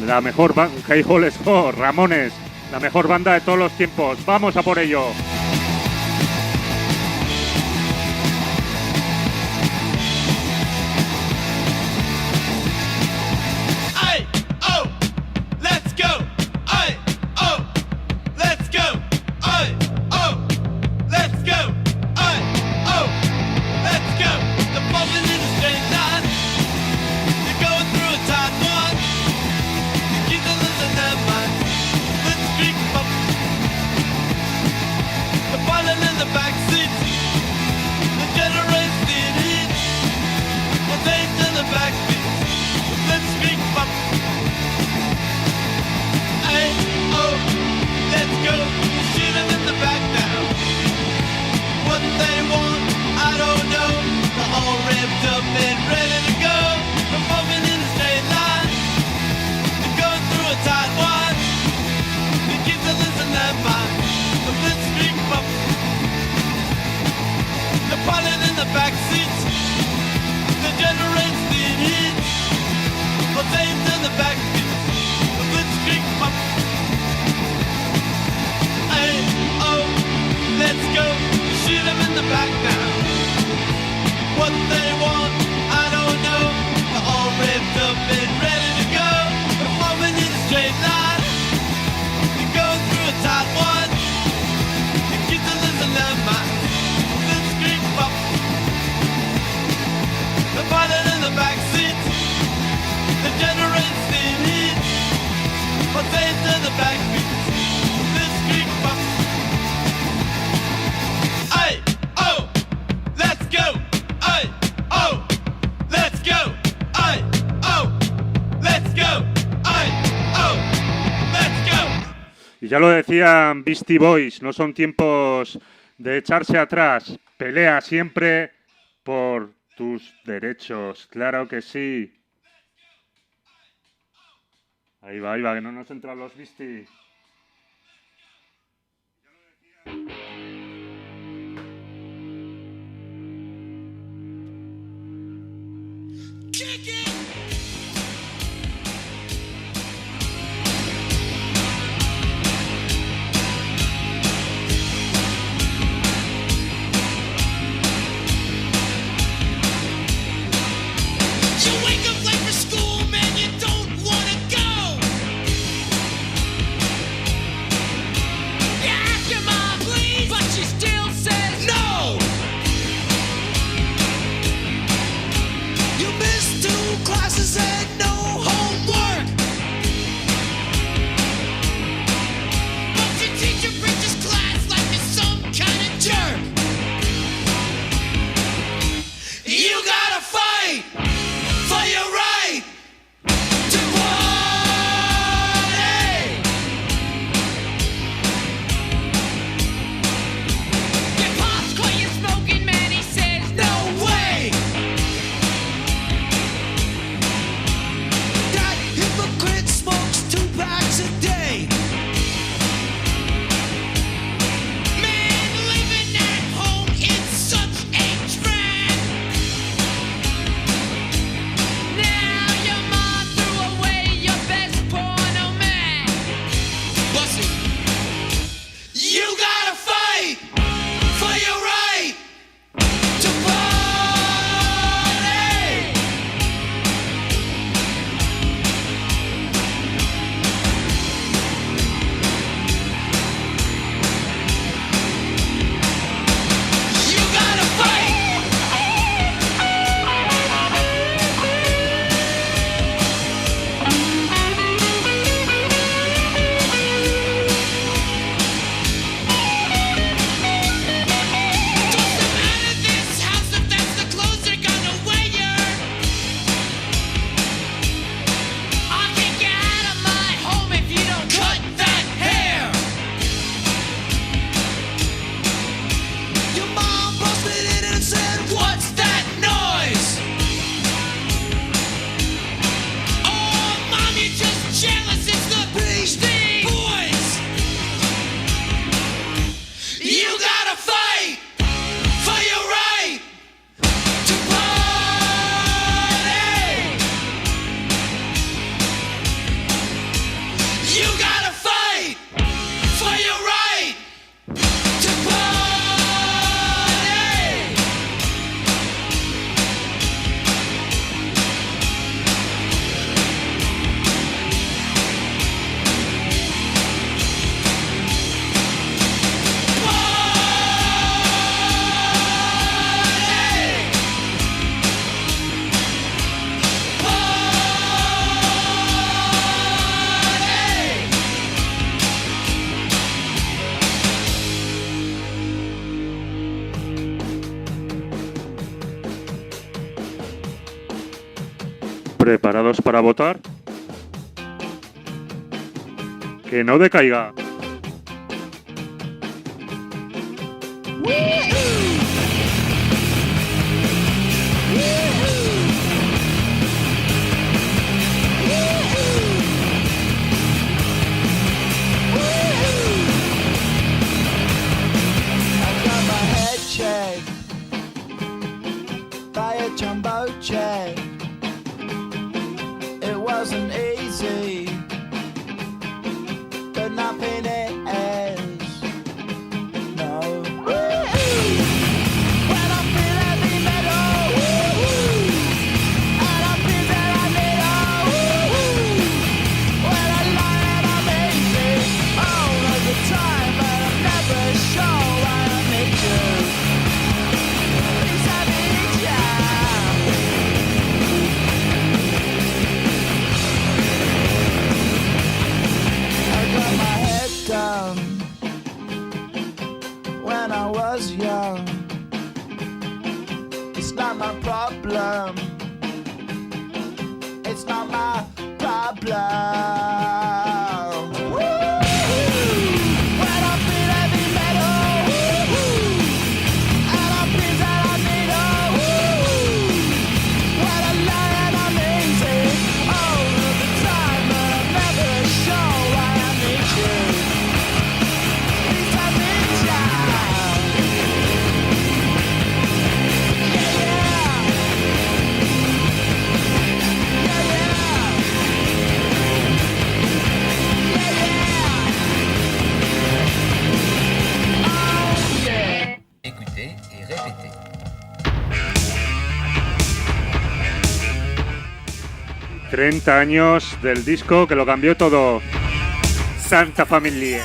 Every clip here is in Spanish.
La mejor Hey Ho, Let's Go, Ramones, la mejor banda de todos los tiempos. ¡Vamos a por ello! Y ya lo decían Beastie Boys, no son tiempos de echarse atrás. Pelea siempre por tus derechos, claro que sí. Ahí va, que no nos entran los Beastie. Please ¿Preparados para votar? Que no decaiga. It wasn't easy, but nothing is. No. When I feel heavy metal, and I feel that I need when I lie and I'm easy all of the time, but I'm never sure why I need you. Please I need you. Down when I was young. It's not my problem. It's not my problem. When I feel heavy metal, and I feel that I need when I lie and I'm easy all of the time, but I'm never sure why I need you. Écoutez et répétez. ...30 años del disco que lo cambió todo. Santa Familia.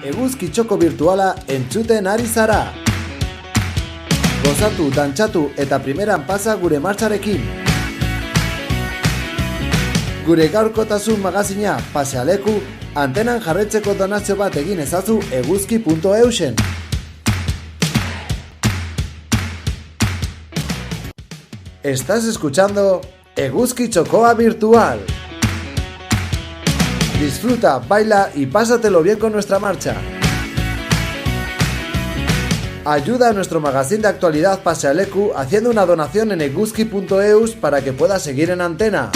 Eguzki txoko virtuala entzuten ari zara. Gozatu, dantxatu eta primeran pasa gure martxarekin. Gure gaurkotasun magazina pasealeku antenan jarretzeko donazio bat egin ezazu eguzki.eusen. Estás escuchando Eguzki Txokoa Virtual. Disfruta, baila y pásatelo bien con nuestra marcha. Ayuda a nuestro magazine de actualidad Pasealeku haciendo una donación en eguzki.eus para que pueda seguir en antena.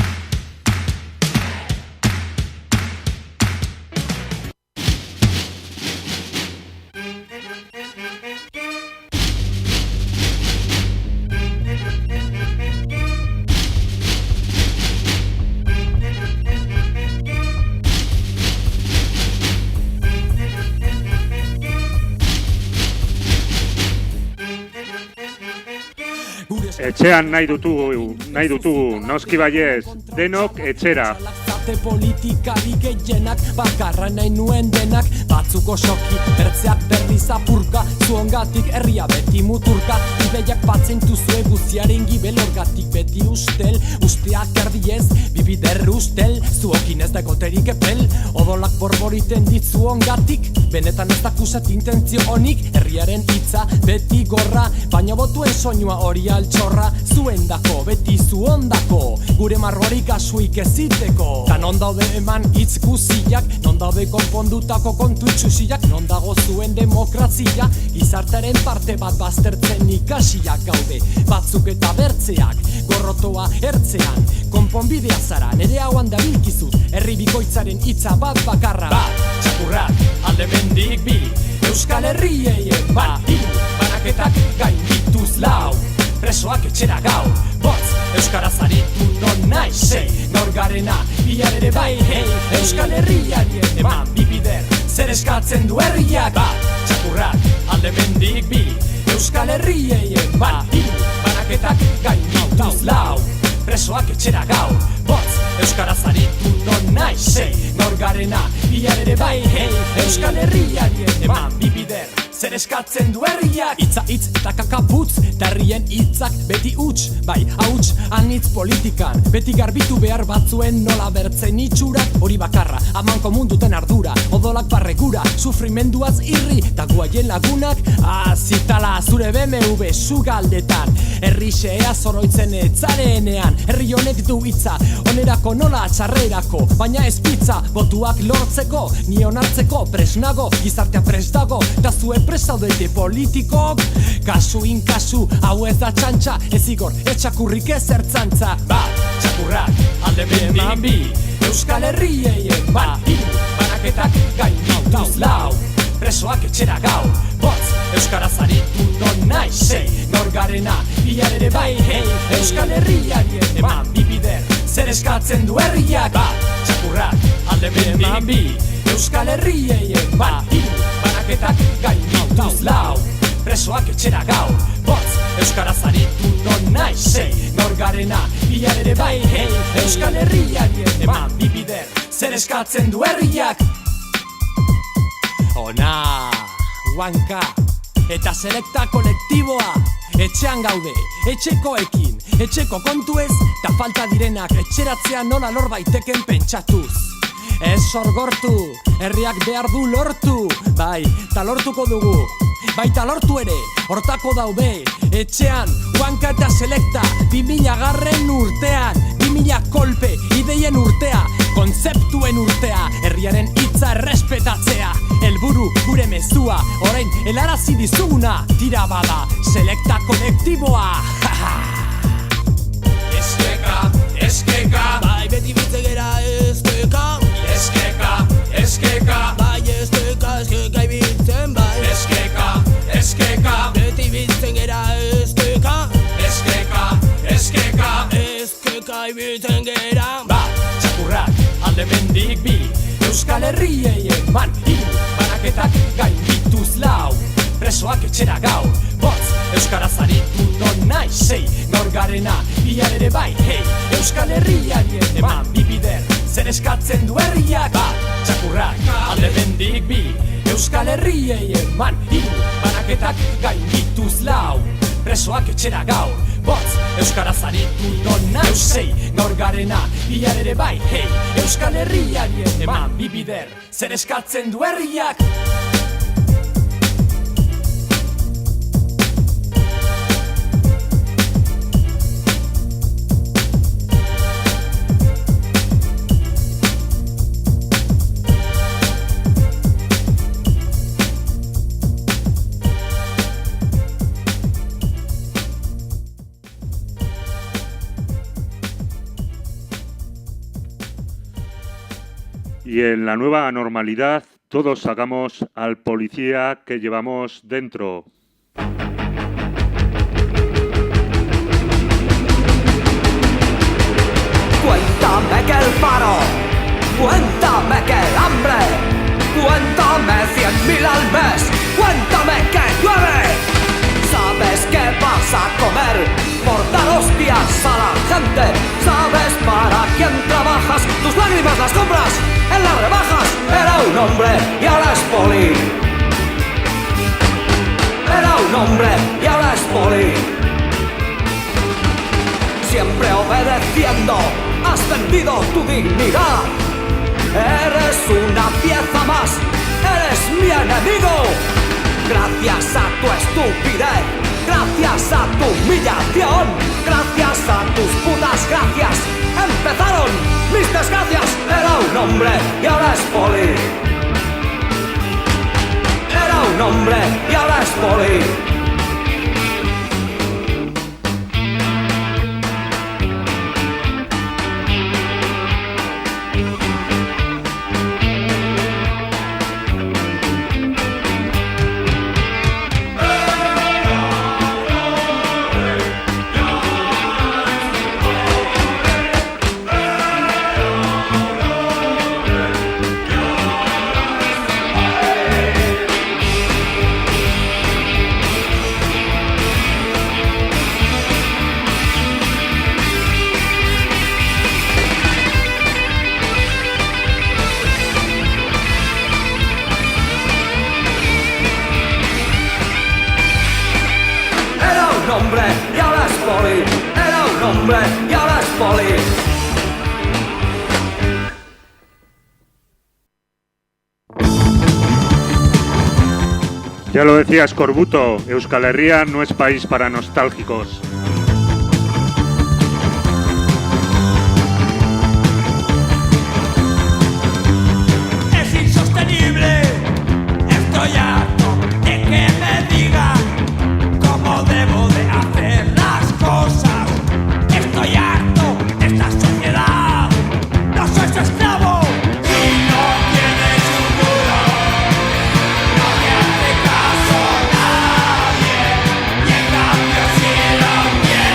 Etxean nahi dutugu, noski baiez, denok etxera. didate politikari gehienak, bakarra nahi nuen denak, batzuk osoki, bertzeak berriz apurka, zuongatik herria beti muturka, ideiak batzeintu zue guziaren gibel orgatik beti ustel, usteak erdiez, bibider ustel, zuokin ez dagoterik epel, odolak borboriten ditzu ongatik, benetan ez dakusat intentzio honik, herriaren hitza beti gorra, baina botuen soinua hori altxorra, zuendako, beti zuondako, gure marrorik asuik eziteko. Ta non daude eman hitz guziak, non daude konpondutako kontu itxusiak, non dago zuen demokrazia, gizartaren parte bat baztertzen ikasiak gaude, batzuk eta bertzeak, gorrotoa ertzean, konponbidea zara, nere hauan dabilkizut, herri bikoitzaren hitza bat bakarra. Bat, txakurrak, alde mendik bi, Euskal Herrieien bat, banaketak gaindituz lau, presoak etxera gaur, botz, euskaraz aritu non nahi, sei, gaur garena, bihar ere bai, hei, Euskal Herriari eman bibider, zer eskatzen du herriak, bat, txakurrak, alde mendik bi, Euskal Herrieien bat, banaketak gaindituz lau, presoak etxera gaur, botz, euskaraz aritu non nahi, sei, gaur garena, bihar ere bai, hei, Euskal Herriari eman bibider, zer eskatzen du herriak. Itza hitz eta kakaputz, eta herrien hitzak beti huts, bai, hauts, anitz politikan, beti garbitu behar batzuen nola bertzen itxurak, hori bakarra, amanko munduten ardura, odolak barregura, sufrimenduaz irri, eta guaien lagunak, azitala zure BMW sugaldetan, herri xea zoroitzen etzarenean, herri honek du hitza, onerako nola txarrerako, baina ez pizza, botuak lortzeko, ni onartzeko presnago, gizartea prest dago, eta zue presaudete politikok, kasu inkasu, hau ez da txantxa, ez igor, ez txakurrik ez ertzantza. Bat, txakurrak, alde mendik bi, Euskal Herrieien bat, banaketak gaindituz lau, presoak etxera gaur, botz, euskaraz aritu non nahi, sei, gaur garena, bihar ere bai, hei, Euskal Herriari eman bibider, zer eskatzen du herriak. Bat, txakurrak, alde mendik bi, Euskal Herrieien bat, banaketak gaindituz lau, presoak etxera gaur, botz, euskaraz aritu non nahi, sei, gaur garena, bihar ere bai, hei, Euskal Herriari eman bibider, zer eskatzen du herriak. Ona, Huanka, eta selekta kolektiboa, etxean gaude, etxekoekin, etxeko kontuez, eta falta direnak etxeratzea nola lor baiteken pentsatuz. Ez sorgortu, herriak behar du lortu, bai, ta lortuko dugu, baita lortu ere, hortako daude, etxean, Huanka eta selekta, 2000 urtean, 2000 kolpe, ideien urtea, kontzeptuen urtea, herriaren hitza errespetatzea, helburu gure mezua, orain helarazi dizuguna, tira bada, selekta kolektiboa, Eskeka, eskeka, bai beti bitzegera eskeka, eskeka, eskeka, bai eskeka, eskeka ibitzen bai, eskeka, eskeka, beti bitzen gera eskeka, eskeka, eskeka, eskeka ibitzen gera. Bat, txakurrak, alde mendik bi, Euskal Herrieien man, banaketak gaindituz lau, presoak etxera gaur, botz, euskaraz aritu non nahi, sei, gaur garena, bihar ere bai, hei, Euskal Herriari eman bibider, zer eskatzen du herriak. Bat, txakurrak, alde mendik bi, Euskal Herrieien man, banaketak gaindituz lau, presoak etxera gaur, botz, euskaraz aritu non nahi, sei, gaur garena, bihar ere bai, hei, Euskal Herriari eman bibider, zer eskatzen du herriak. Y en la nueva normalidad, todos sacamos al policía que llevamos dentro. Cuéntame que el paro, cuéntame que el hambre, cuéntame 100.000 al mes, cuéntame que llueve. ¿Sabes qué vas a comer por dar hostias a la gente? ¿Sabes para quién trabajas? Tus lágrimas las compras, en las rebajas. Era un hombre y ahora es poli. Era un hombre y ahora es poli. Siempre obedeciendo, has vendido tu dignidad. Eres una pieza más, eres mi enemigo. Gracias a tu estupidez, gracias a tu humillación, gracias a tus putas gracias, empezaron mis desgracias. Era un hombre y ahora es poli. Era un hombre y ahora es poli. Y ahora es poli. Era un hombre y ahora es poli. Ya lo decía Escorbuto, Euskal Herria no es país para nostálgicos. Es insostenible, estoy harto de que me digan cómo debo de hacer las cosas. Estoy harto de esta sociedad, no soy su esclavo y no tiene seguro. No me hace caso nadie y en cambio si lo quiere.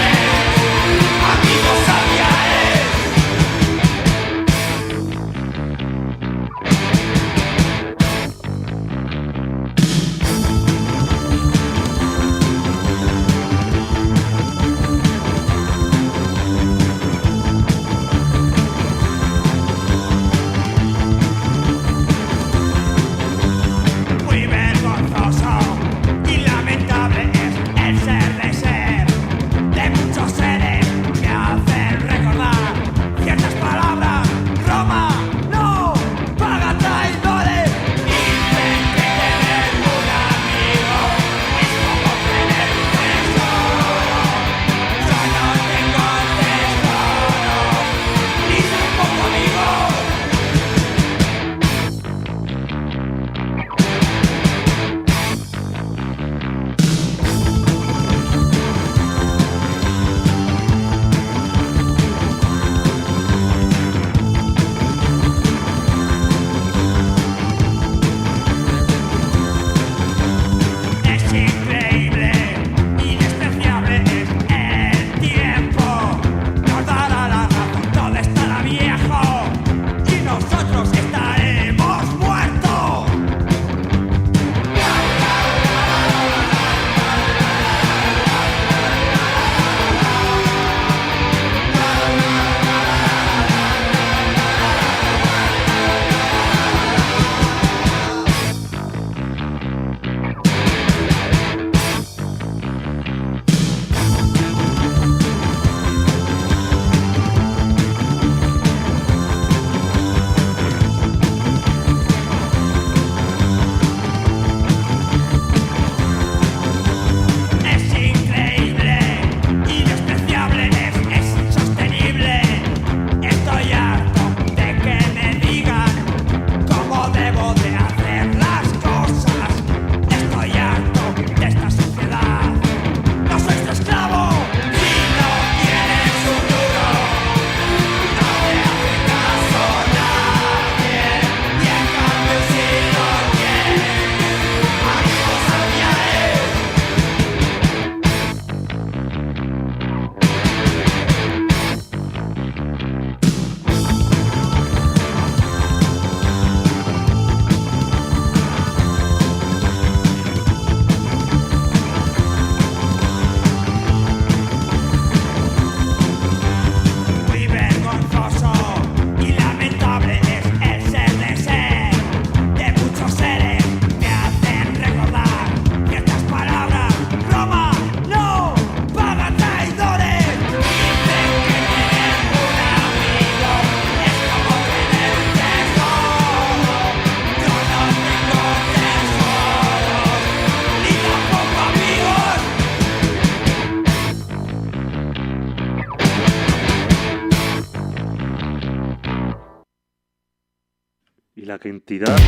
la cantidad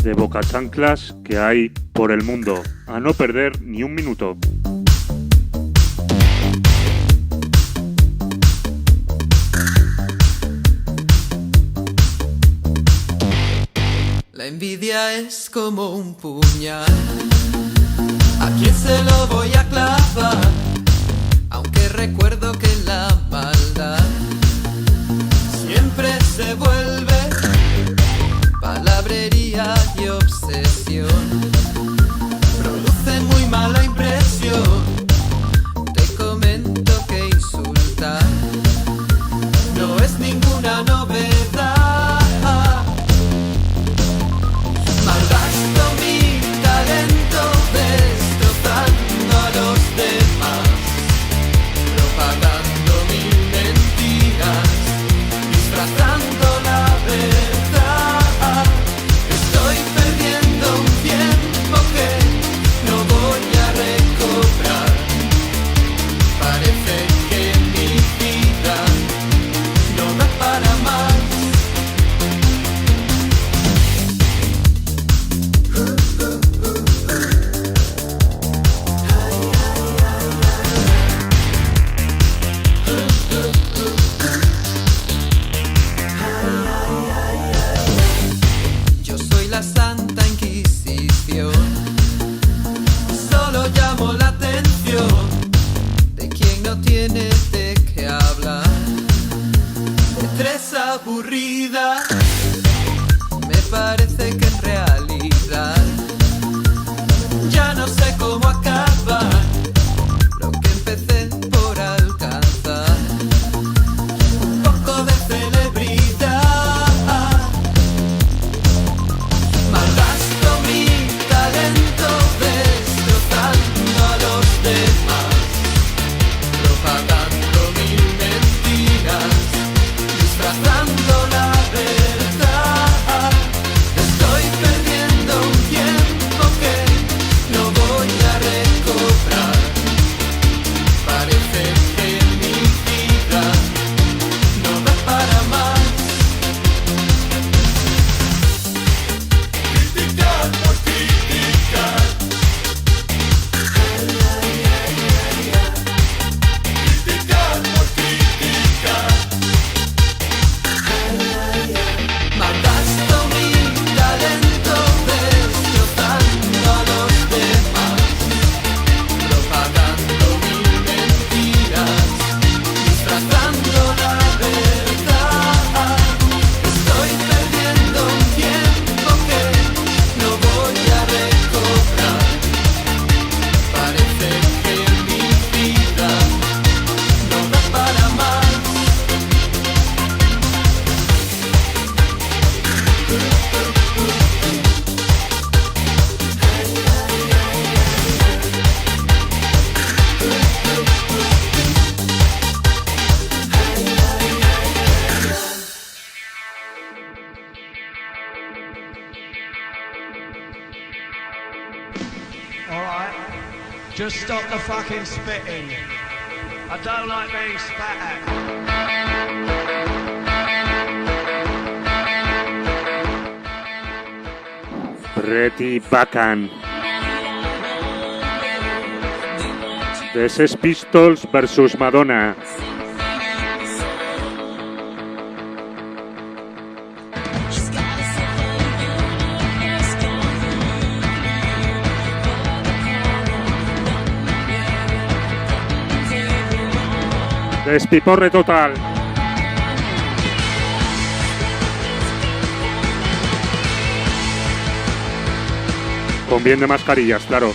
de bocachanclas que hay por el mundo. A no perder ni un minuto. La envidia es como un puñal. ¿A quién se lo voy a clavar? Aunque recuerdo que la maldad siempre se vuelve palabrería y obsesión. Produce muy mala impresión. Te comento que insultar no es ninguna novedad. Malgasto mi talento destrozando a los demás, propagando mil mentiras, disfrazando la verdad. Estoy perdiendo un tiempo que no voy a recobrar. Parece que mi vida no da para más. Yo soy la Santa Inquisición, solo llamo la atención de quien no tiene de qué hablar. De tres aburrida, me parece que en realidad ya no sé cómo acabar lo que empecé por alcanzar. Un poco de celebridad. Malgasto mi talento destrozando a los demás, propagando mil mentiras, disfrazando la verdad. Estoy perdiendo un tiempo que no voy a recobrar. Parece que mi vida no da para más. Criticar por criticar. Criticar por criticar. Malgasto mi talento destrozando a los demás, propagando mil mentiras, disfrazando la verdad. Estoy perdiendo un tiempo que no voy a recobrar. Parece que mi vida no da para más. Alright, just stop the fucking spitting. I don't like being spat at. Pretty Bacán. The Sex Pistols versus Madonna. Despiporre total. Con bien de mascarillas, claro.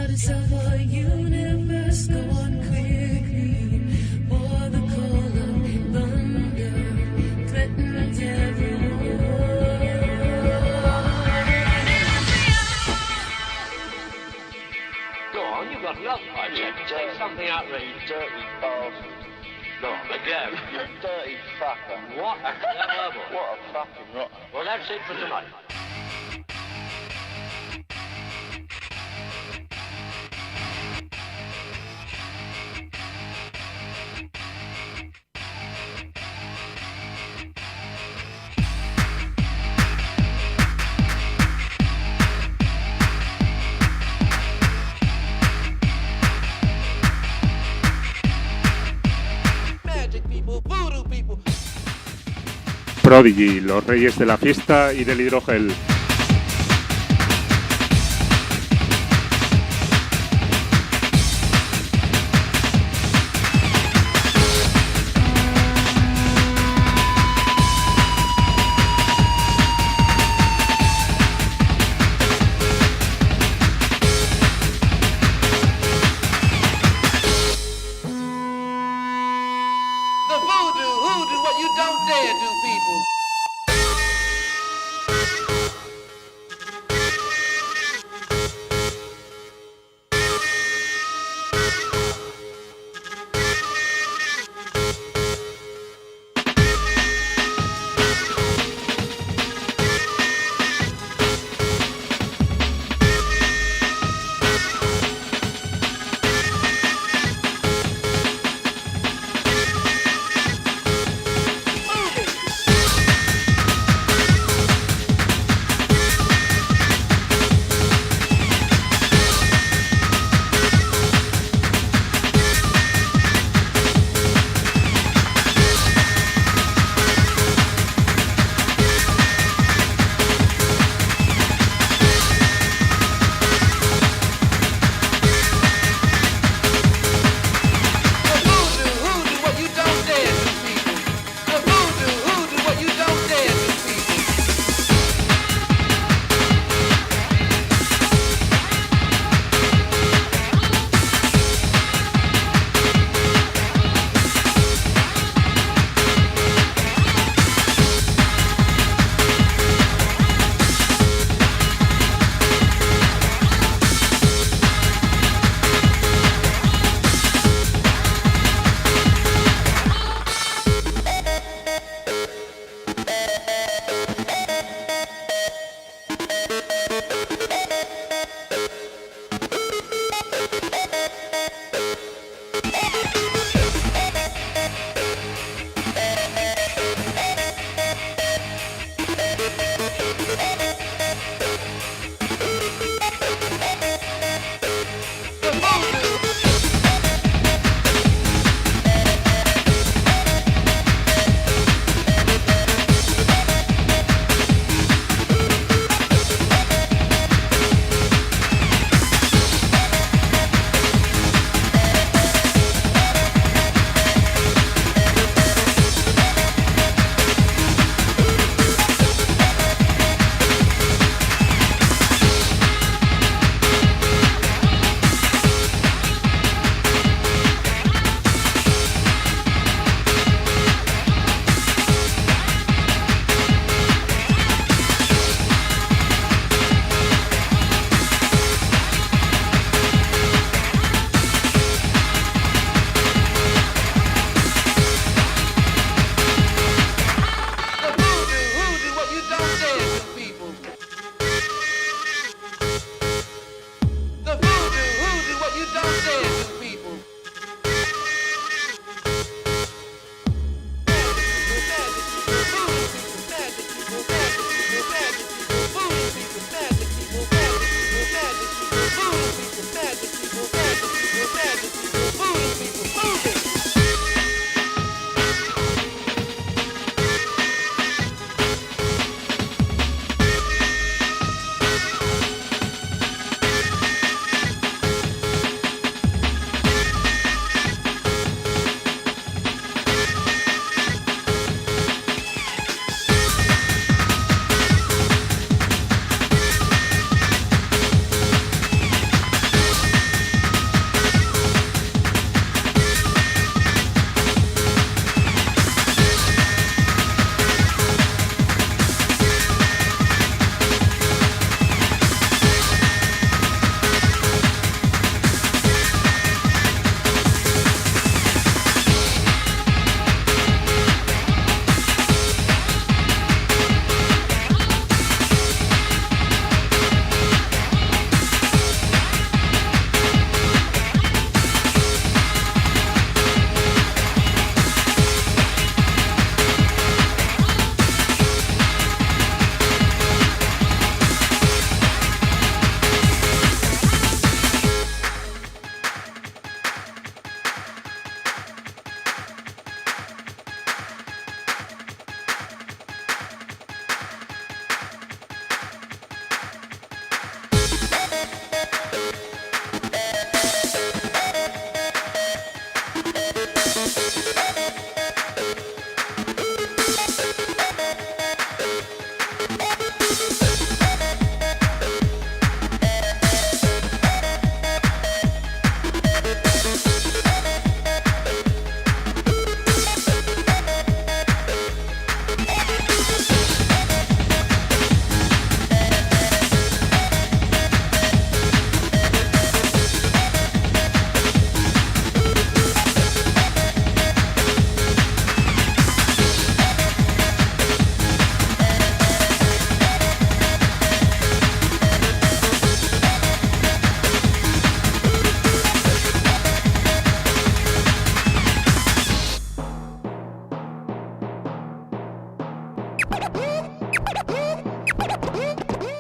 Goddess of our universe, gone quickly. For the call of thunder, threatened everyone. Go on, you've got another pipe. Say something outrageous. Dirty bastard. Go on, again. You dirty fucker. What? What a fucking rotter. Well, that's it for tonight. Prodigy, los reyes de la fiesta y del hidrogel. The voodoo, hoodoo, what you don't dare do, people.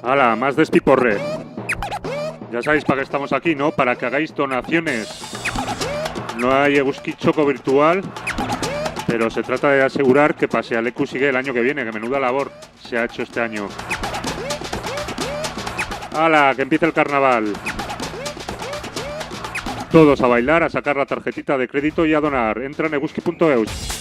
¡Hala! Más despiporre. Ya sabéis para qué estamos aquí, ¿no? Para que hagáis donaciones. No hay Eguski Choco virtual, pero se trata de asegurar que Pasealeku sigue el año que viene, que menuda labor se ha hecho este año. ¡Hala! Que empiece el carnaval. Todos a bailar, a sacar la tarjetita de crédito y a donar. Entra en eguski.eus.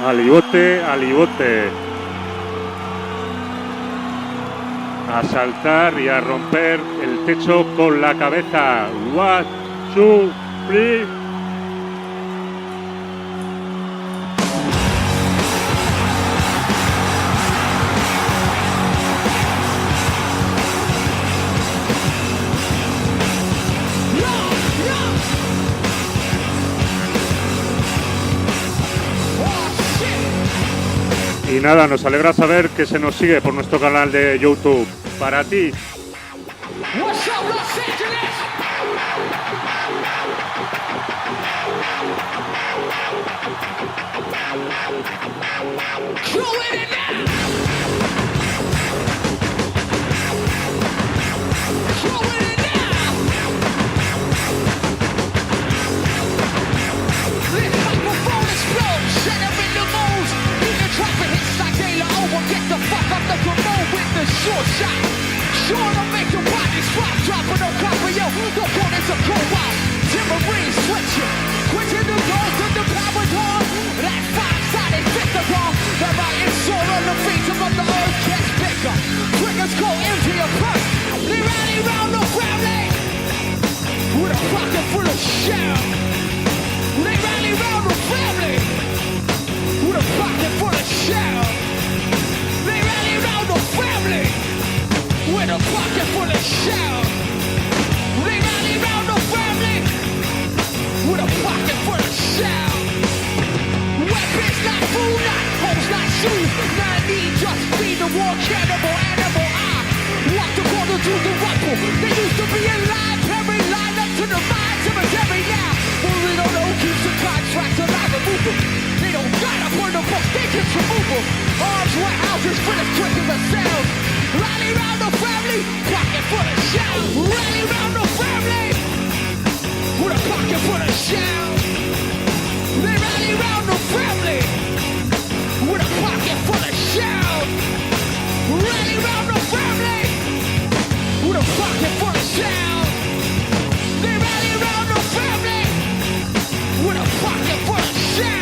Alibote, alibote. A saltar y a romper el techo con la cabeza. 1, 2, 3. Y nada, nos alegra saber que se nos sigue por nuestro canal de YouTube. Para ti. What's up, Los Angeles? Throw it in now. Throw it in now. This microphone explodes, set up in the moves. Even traffic hits like Taylor over. Get the fuck up the remote with the short shot. Sure to make your body drop, dropping on top of you. The corners of cold out. Timberine switching, quitting the doors to the power door. That five-sided pentagon. The right sword on the face of the earth gets bigger. Triggers go into your purse. They rally round the family with a pocket full of shell. They rally round the family with a pocket full of shell. They rally round the family with a pocket full of shell. They rally round the family with a pocket full of shell. Weapons not food, not hoes, not shoes. None need just feed the war cannibal animal. I walk the corner to the rifle. They used to be alive, every line up to the mine cemetery now. Only don't know keeps the contracts alive and moving. They don't gotta burn the books, they just remove them. Arms, warehouses, finish quicker than sound. Rally round the family, pocket full of shell. Rally round the family with a pocket full of shell. They rally round the family with a pocket full of shell. Rally round the family with a pocket full of shell. They rally round the family with a pocket full of shell.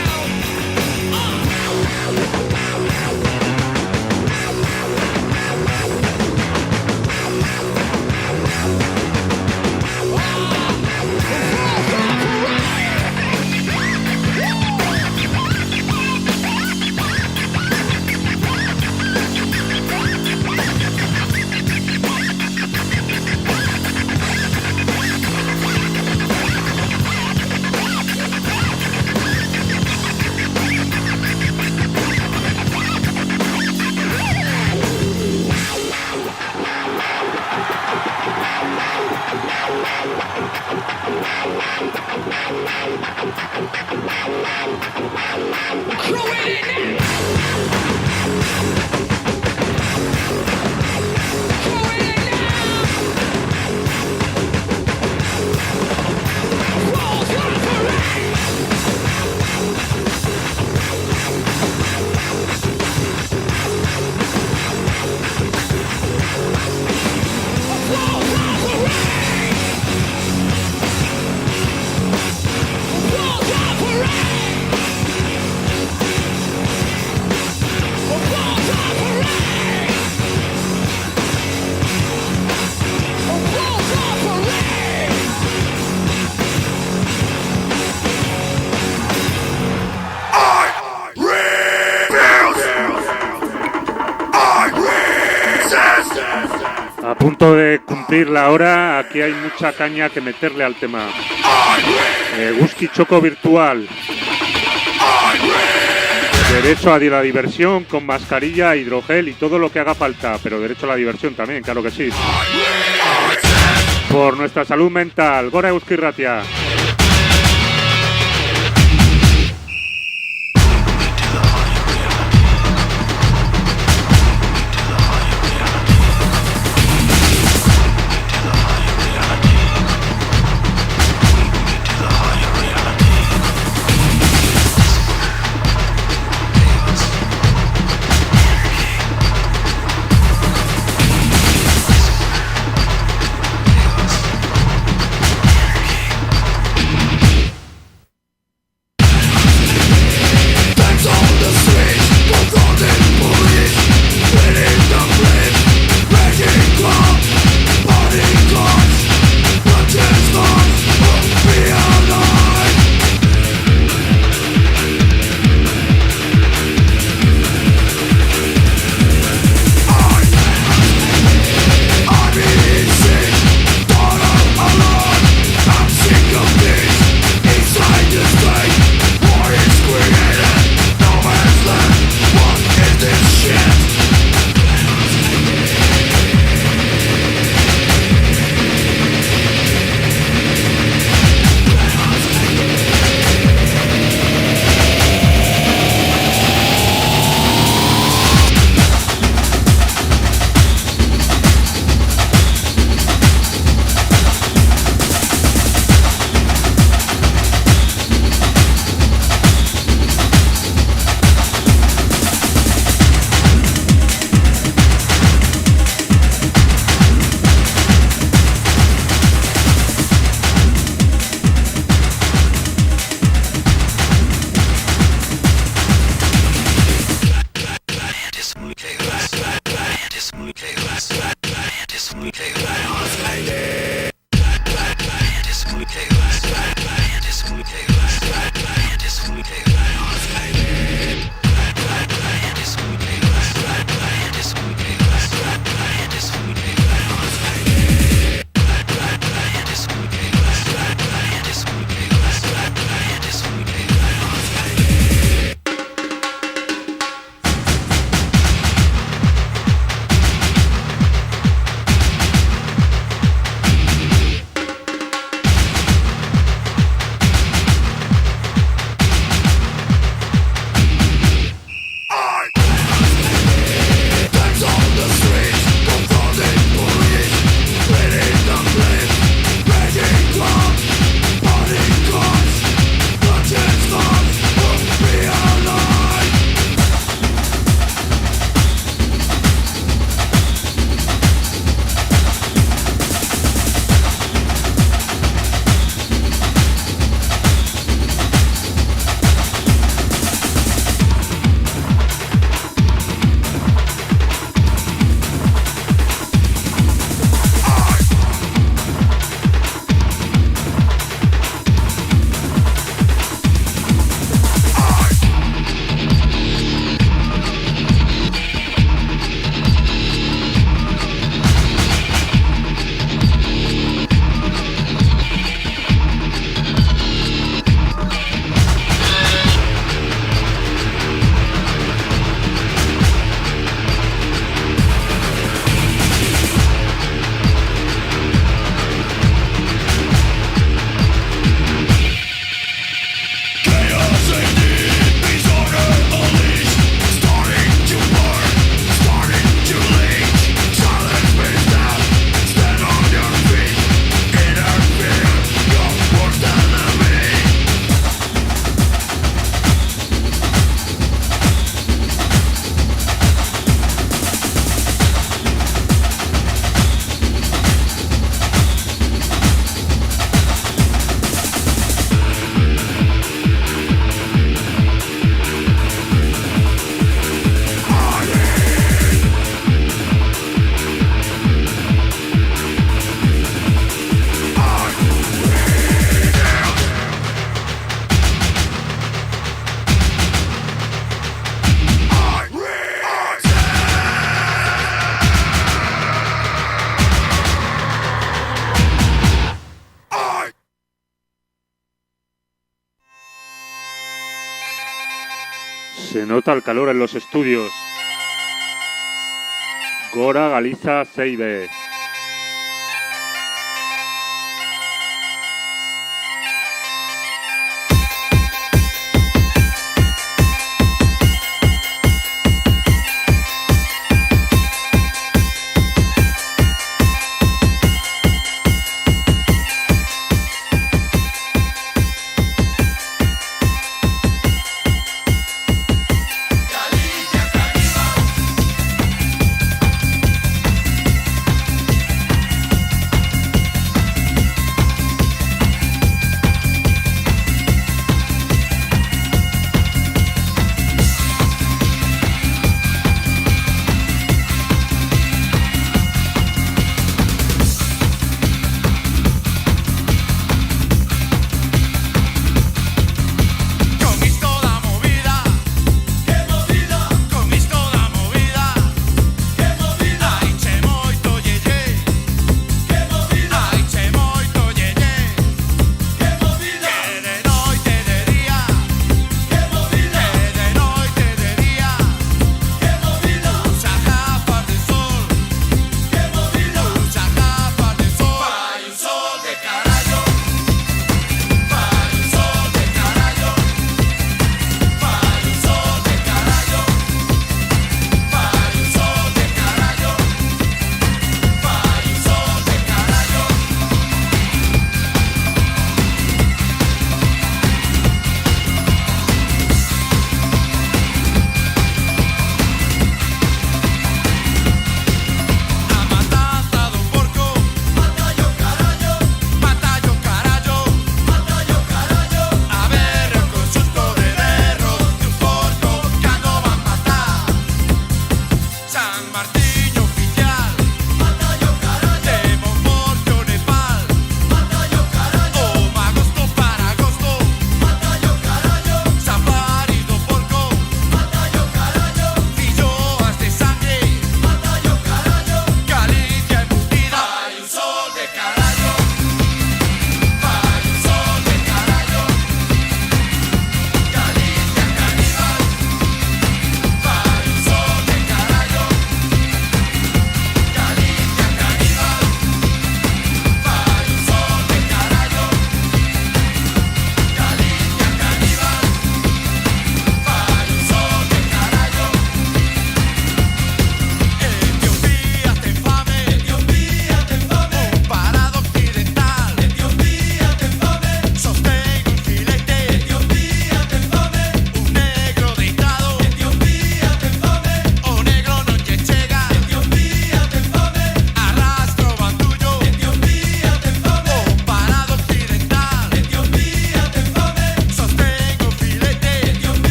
A punto de cumplir la hora, aquí hay mucha caña que meterle al tema. Whisky Choco virtual. Derecho a la diversión con mascarilla, hidrogel y todo lo que haga falta, pero derecho a la diversión también, claro que sí. Por nuestra salud mental, Gora Euskal Irratia. Se nota el calor en los estudios. Gora Galiza Seibe.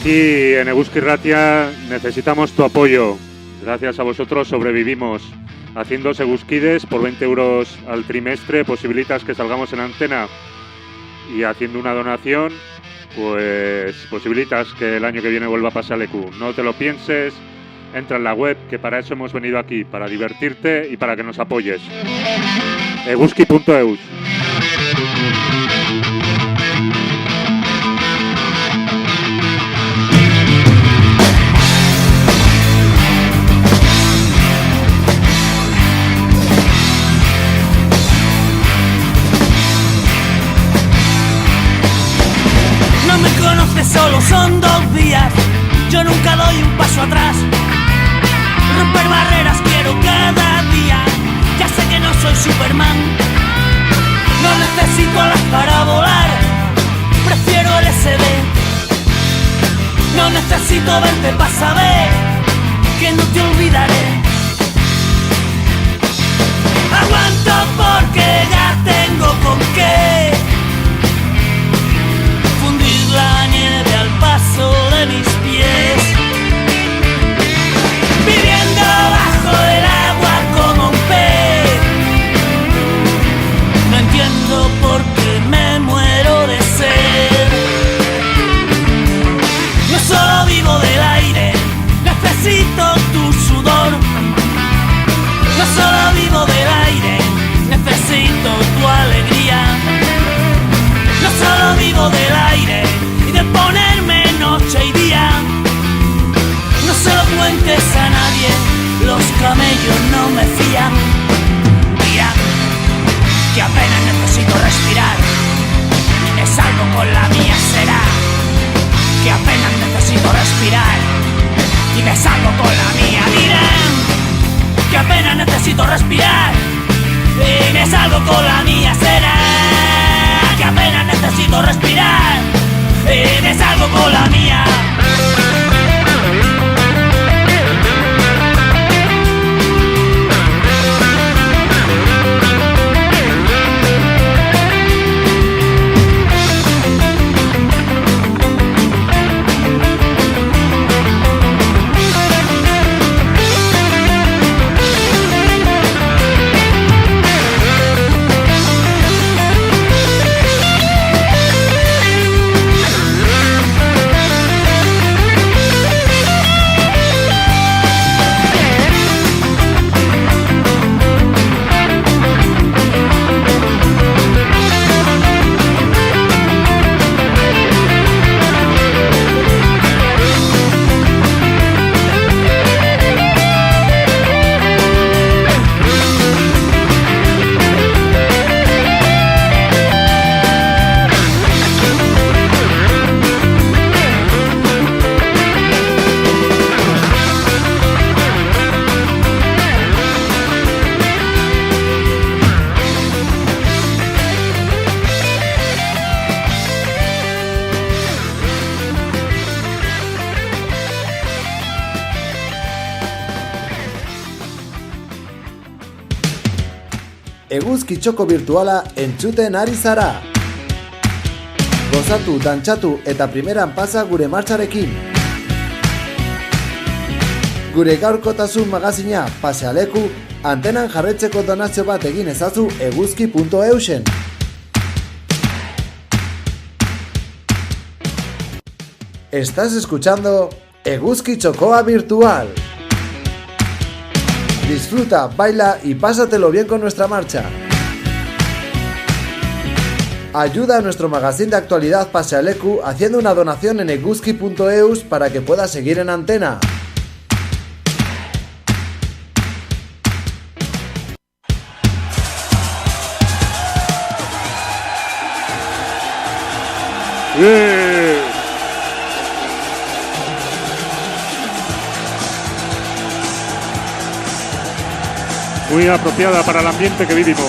Aquí en Eguski Ratia necesitamos tu apoyo. Gracias a vosotros sobrevivimos. Haciendo Eguskides por 20 euros al trimestre posibilitas que salgamos en antena. Y haciendo una donación, pues posibilitas que el año que viene vuelva a Pasealeku. No te lo pienses, entra en la web, que para eso hemos venido aquí, para divertirte y para que nos apoyes. Eguski.eus. No me conoces, solo son 2 días. Yo nunca doy un paso atrás. Romper barreras quiero cada día. Ya sé que no soy Superman. No necesito alas para volar. Prefiero el SD. No necesito verte para saber que no te olvidaré. Aguanto porque ya tengo con qué fundir la nieve al paso de mis pies. Viviendo bajo el agua como un pez. No entiendo por qué me muero de sed. No solo vivo del aire, necesito tu sudor. No solo vivo del aire, necesito tu alegría. No solo vivo del aire y de ponerme noche y día. No se lo cuentes a nadie, los camellos no me fían. Mira, que apenas necesito respirar y me salgo con la mía será. Que apenas necesito respirar y me salgo con la mía. Dirán que apenas necesito respirar y me salgo con la mía será. Que apenas necesito respirar y me salgo con la mía. Eguzki txoko virtuala entzuten ari zara. Gozatu, dantxatu eta primeran pasa gure martxarekin. Gure gaurkotasun magazina Pasealeku antenan jarretzeko donazio bat egin ezazu eguzki.eusen. Estás escuchando Eguzki Txokoa Virtual. Disfruta, baila y pásatelo bien con nuestra marcha. Ayuda a nuestro magazine de actualidad Pasealeku haciendo una donación en eguzki.eus para que pueda seguir en antena. Muy apropiada para el ambiente que vivimos.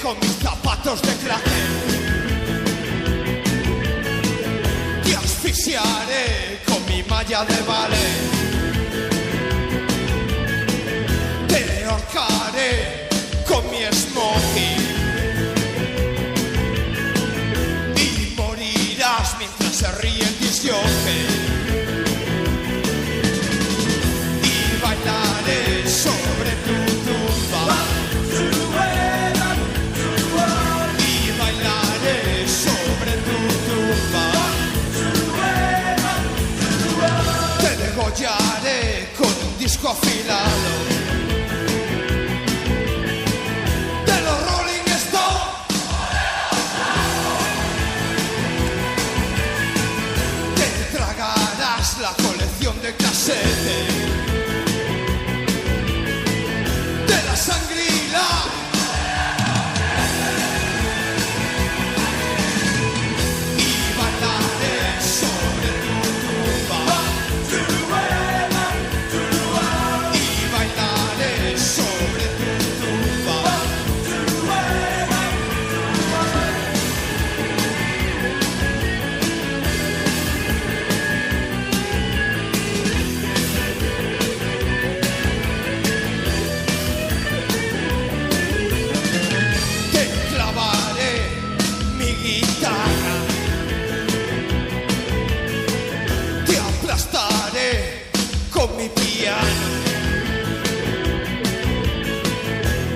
con mis zapatos de claqué. Te asfixiaré con mi malla de ballet. Te ahorcaré con mi smoking. Y morirás mientras se ríe el disjockey. Y bailaré sobre tu tumba. Y bailaré sobre tu tumba. Te degollaré con un disco afilado de los Rolling Stones. Te tragarás la colección de casetes de la Shangri-La. Y bailaré sobre tu tumba. Y bailaré sobre tu tumba. Te clavaré mi guitarra. Te aplastaré con mi piano.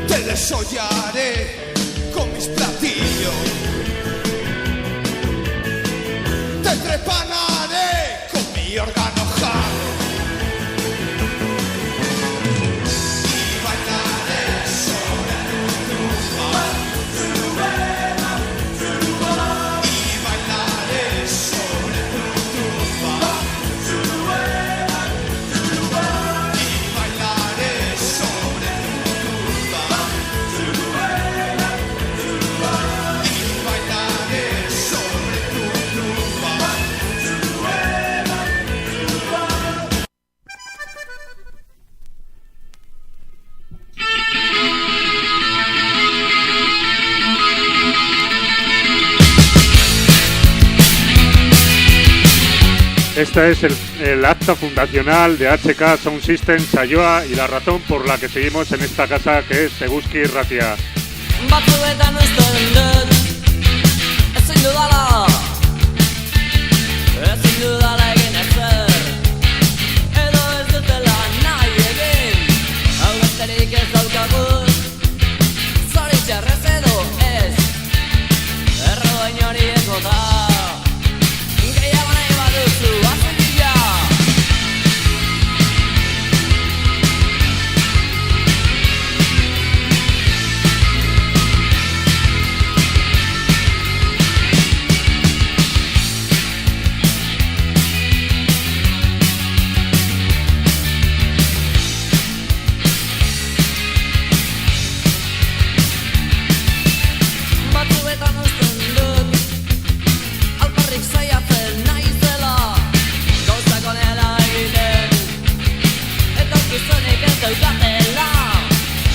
Te desollaré con mis platillos. Te trepanaré con mi órgano jarro. Y bailaré sobre tu tumba. Y bailaré sobre tu tumba. Y bailaré sobre tu tumba. Y bailaré sobre tu tumba. Este es el acta fundacional de HK Sound System Saioa y la razón por la que seguimos en esta casa, que es Eguzki Irratia. Batzuetan usten dut ezin dudala egin ezer edo ez dutela nahi egin hau besterik ez daukagu zoritxarrez edo ez erroain hori ez bota gehiago nahi baduzu azulila. Batzuetan usten dut alparrik saiatzen naizela gauzak onela egiten etorkizunik ez daukatela.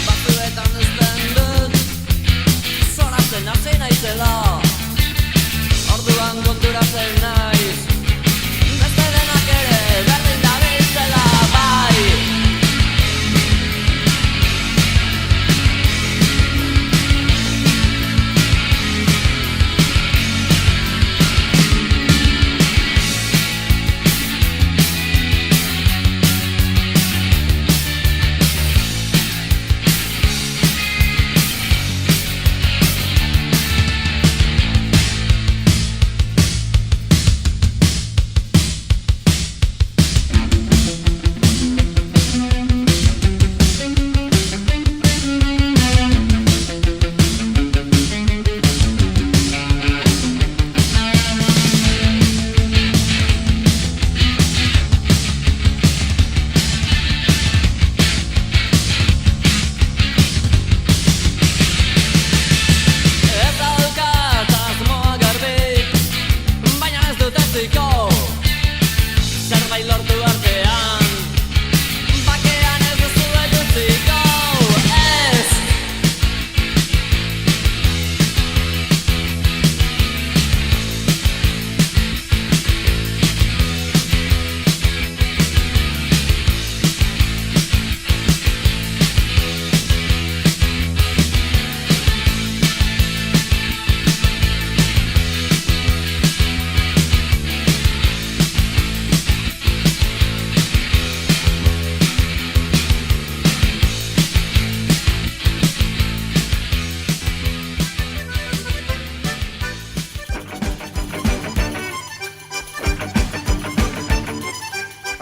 Batzuetan usten dut zoratzen hasi naizela orduan konturatzen naiz beste denak ere berdin dabiltzela bai.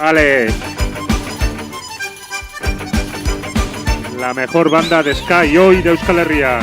Ale. La mejor banda de ska y hoy de Euskal Herria.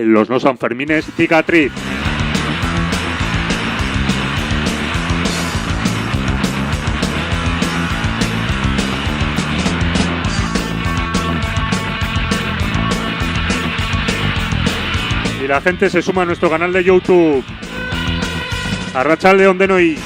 Los no Sanfermines, cicatriz. Y la gente se suma a nuestro canal de YouTube. Arratsalde on denoi.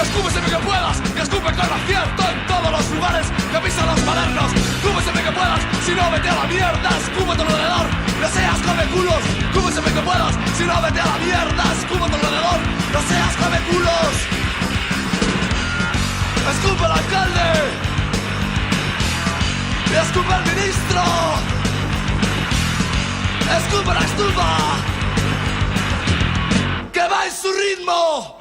Escúpeseme que puedas, que escupe con acierto en todos los lugares que pisan los modernos. Escúpeseme que puedas, si no vete a la mierda, escupe a tu alrededor, no seas come culos. Escúpeseme que puedas, si no vete a la mierda, escupe a tu alrededor, no seas come culos. Escupe al alcalde y escupe al ministro. Escupe la estufa que va en su ritmo.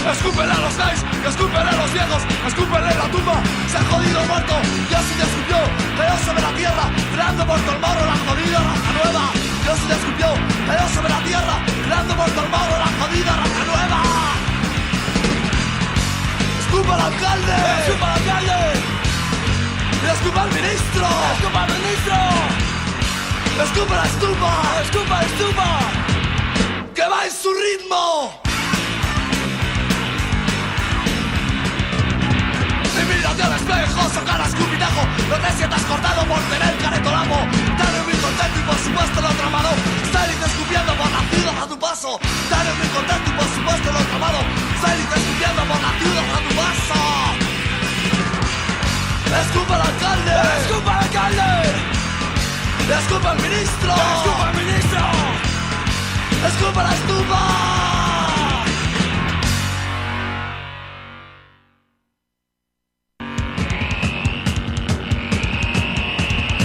Escúpele a los gays, escúpele a los viejos, escúpele en la tumba, se ha jodido muerto, Dios sí te escupió, cayó sobre la tierra, creando por tu morro la jodida raza nueva. Dios sí te escupió, cayó sobre la tierra, creando alcalde! ¡Escupa al alcalde! ¡Escupa al ministro! ¡Escupa al ministro! ¡Escupa la estupa! ¡Escupa la estupa! ¡Que va en su ritmo! Mírate al espejo, sacar a escupitajo. No te sientas cortado por tener caretolamo. Dale un contento y por supuesto el otro amado. Stalin escupiendo por la ciudad a tu paso. Dale un contento y por supuesto el otro amado. Stalin escupiendo por la ciudad a tu paso. Escupa al alcalde. Escupa al alcalde. Escupa al ministro. Escupa al ministro. Escupa la estupa.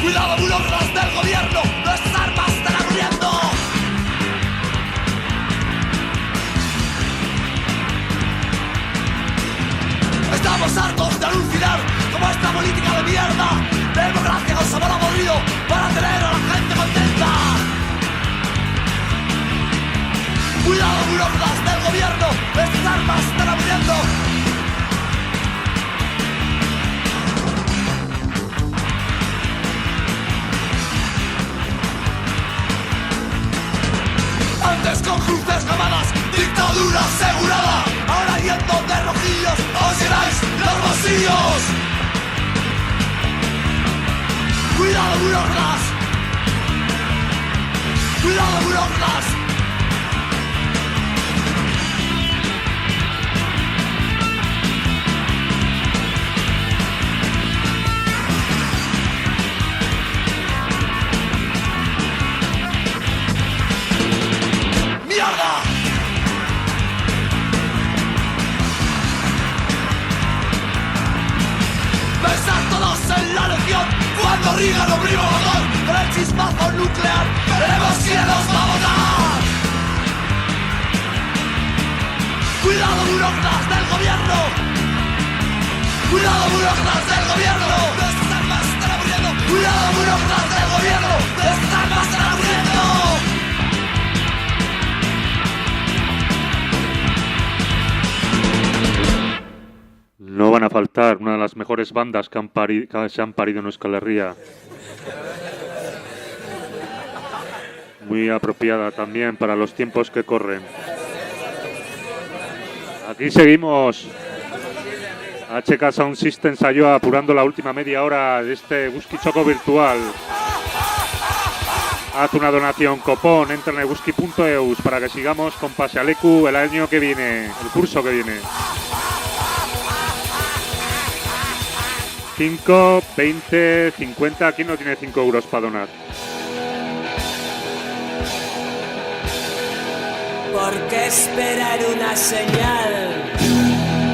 Cuidado, burócratas del gobierno, nuestras armas están abriendo. Estamos hartos de alucinar como esta política de mierda. Democracia con sabor aburrido para tener a la gente contenta. Cuidado, burócratas del gobierno, nuestras armas están abriendo. Antes con cruces gamadas, dictadura asegurada. Ahora yendo de rojillos, os llenáis los bolsillos. Cuidado, burócratas. Cuidado, burócratas. ¡Mierda! Pensad todos en la legión cuando Reagan oprimió botón con el chispazo nuclear. Veremos quién nos va a votar. Cuidado, burócratas del gobierno. Cuidado, burócratas del gobierno. Nuestras armas están abriendo. Cuidado, burócratas del gobierno. Nuestras armas están abriendo. No van a faltar una de las mejores bandas que se han parido en Euskal Herria. Muy apropiada también para los tiempos que corren. Aquí seguimos. HK Sound System Saioa apurando la última media hora de este Whisky Choco virtual. Haz una donación, copón, entra en whisky.eus para que sigamos con Pasealeku el año que viene, el curso que viene. 5, 20, 50, ¿quién no tiene 5 euros para donar? ¿Por qué esperar una señal?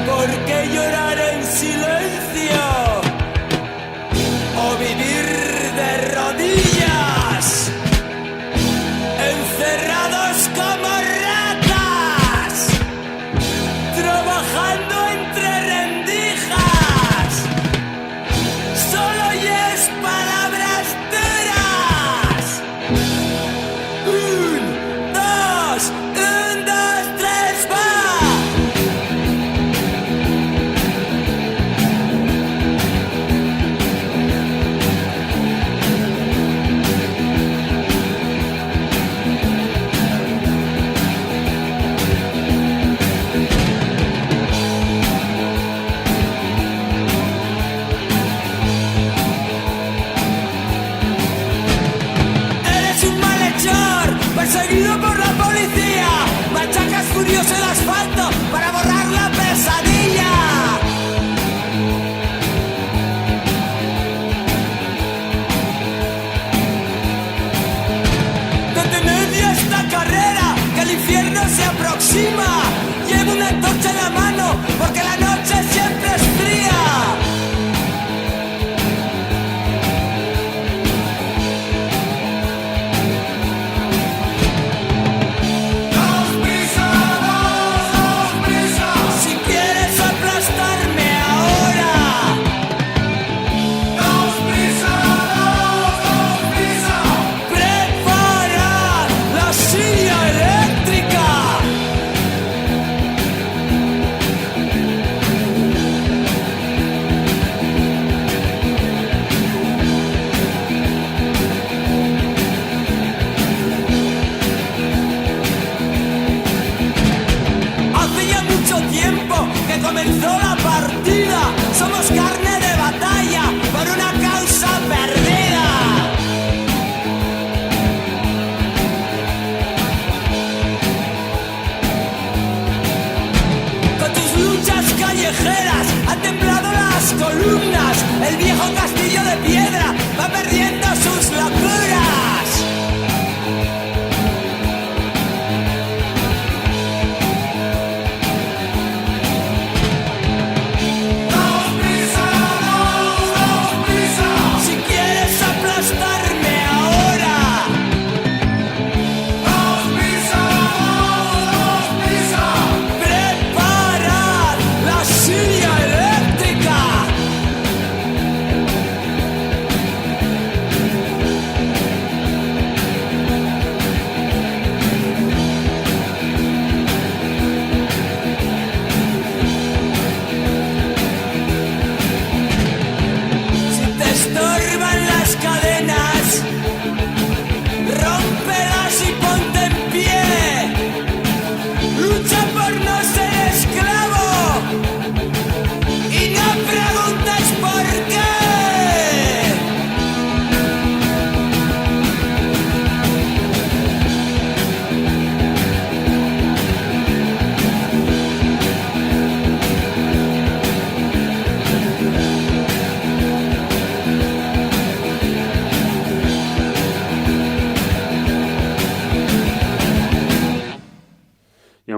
¿Por qué llorar en silencio? ¿O vivir de rodillas? Encerrados como ratas, trabajando entre rendijas. Solo oyes palabras duras. 1, 2, 1, 2, 3, va.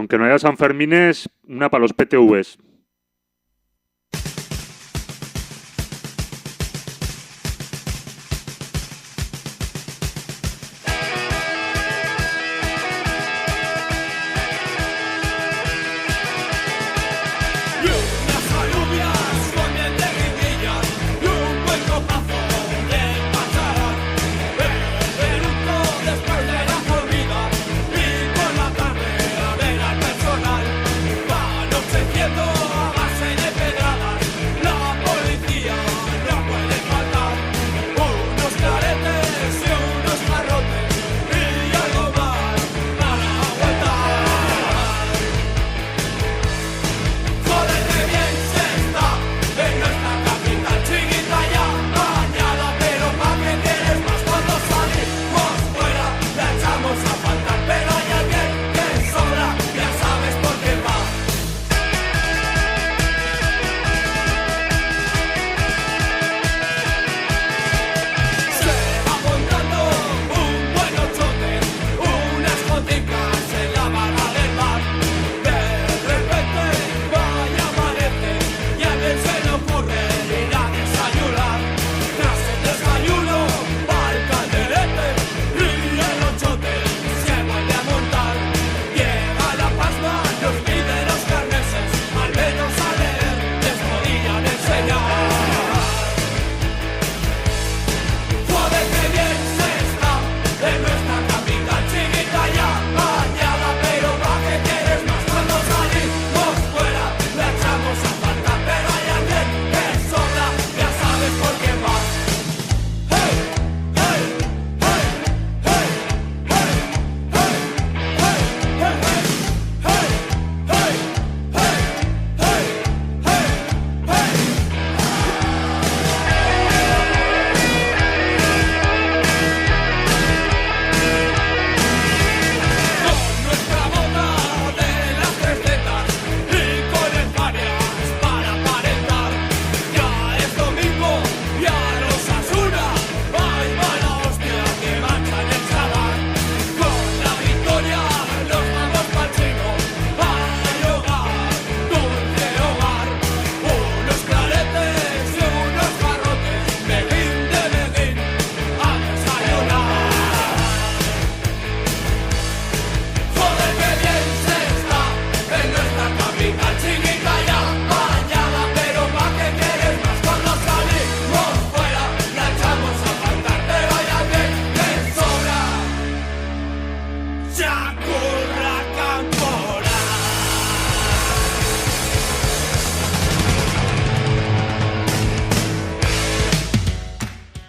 aunque no haya Sanfermines, una para los PTVs.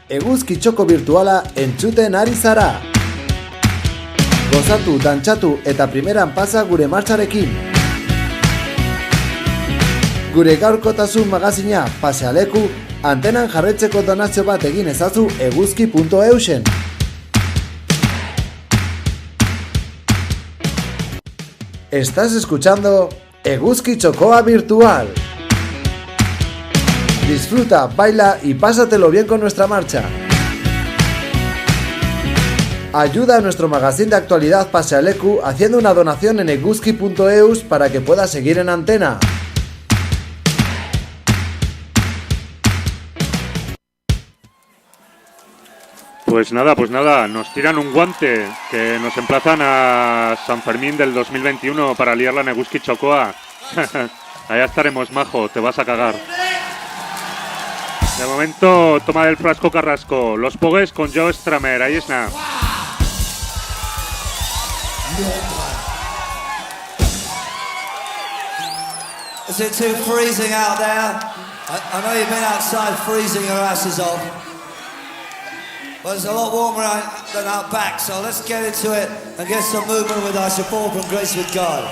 Eguzki txoko virtuala entzuten ari zara. Gozatu, dantxatu eta primeran pasa gure martxarekin. Gure gaurkotasun magazina pasealeku antenan jarretzeko donazio bat egin ezazu eguzki.eusen. Estás escuchando Eguzki Txokoa Virtual. Disfruta, baila y pásatelo bien con nuestra marcha. Ayuda a nuestro magazine de actualidad Pasealeku haciendo una donación en eguzki.eus para que pueda seguir en antena. Pues nada, nos tiran un guante que nos emplazan a San Fermín del 2021 para liarla en Eguzki Txokoa. Allá estaremos, majo, te vas a cagar. De momento, toma del frasco Carrasco. Los Pogues con Joe Stramer. Ahí está. Is it too freezing out there? I know you've been outside freezing your asses off. But it's a lot warmer than out back, so let's get into it and get some movement with our support from Grace with God.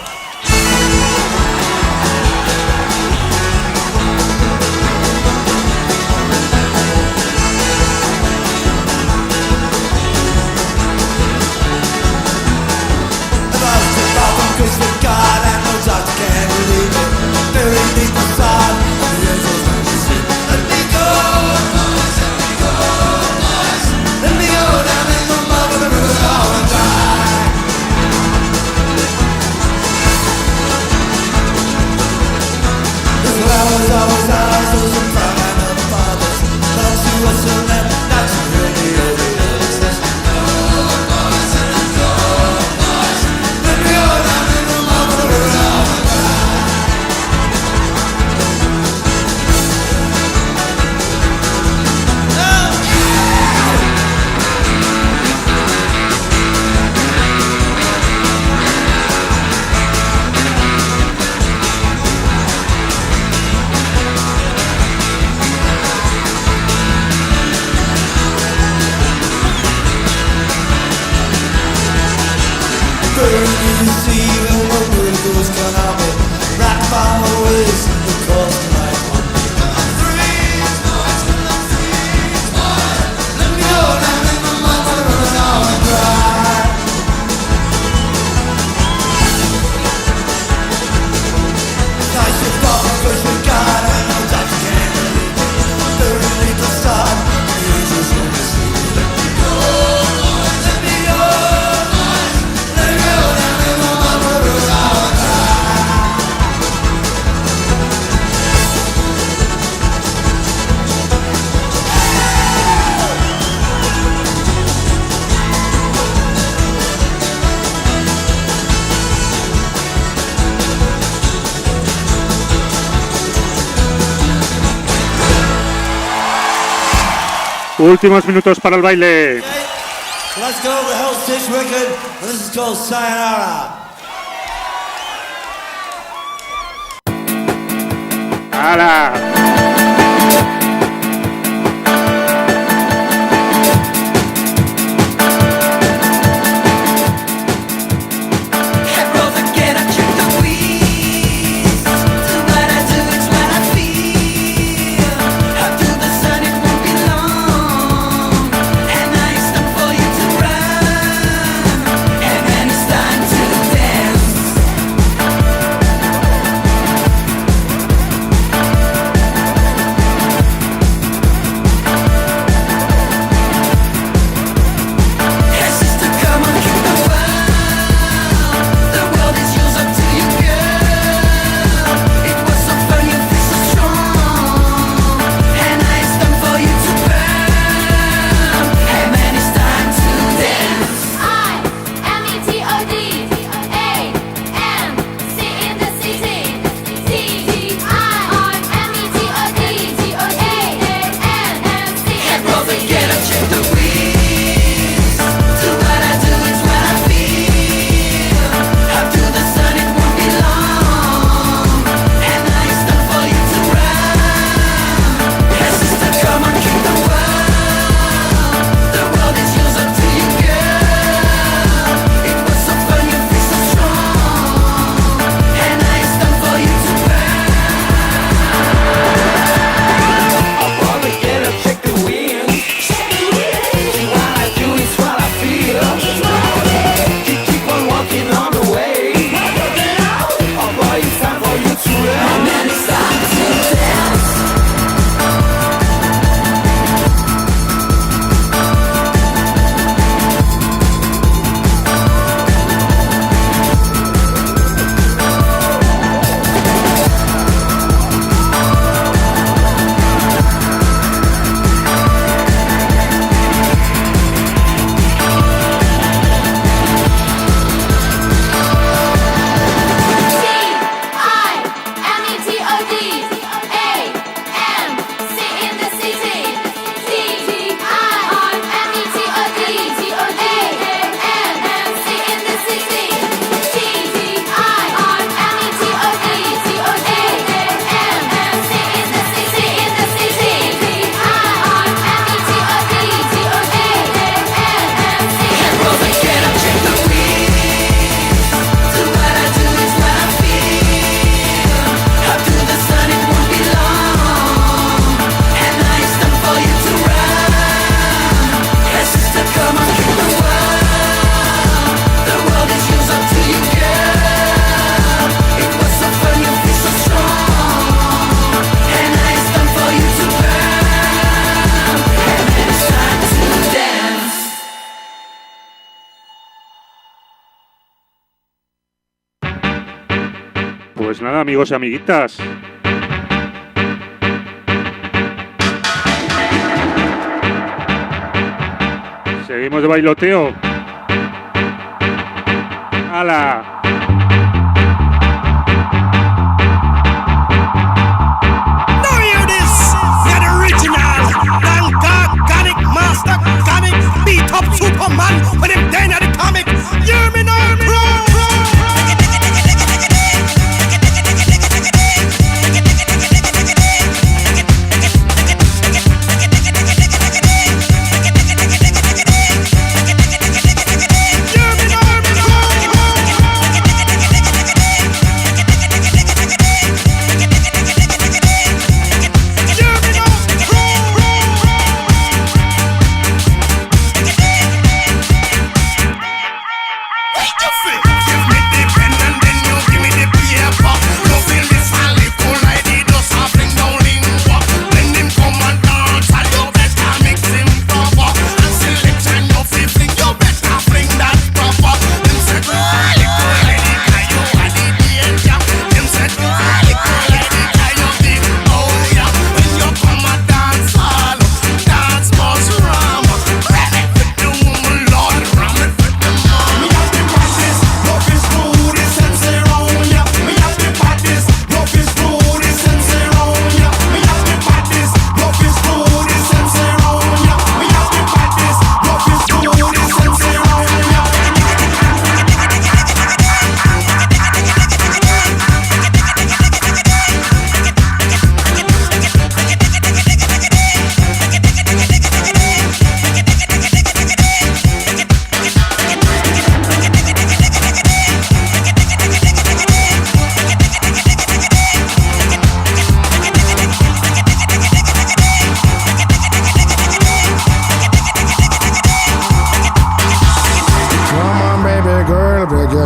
Grace with God and no doctor can believe it. Buried deep inside the angels when you sleep. Let me go, boys, let me go, boys. Let me go down in the mud where the river's gonna die. Últimos minutos para el baile. So let's go over the Hell's Ditch record, and this is called Sayonara. ¡Hala! Pues nada, amigos y amiguitas. Seguimos de bailoteo. ¡Hala! Superman, when him then at the comic, hear me now,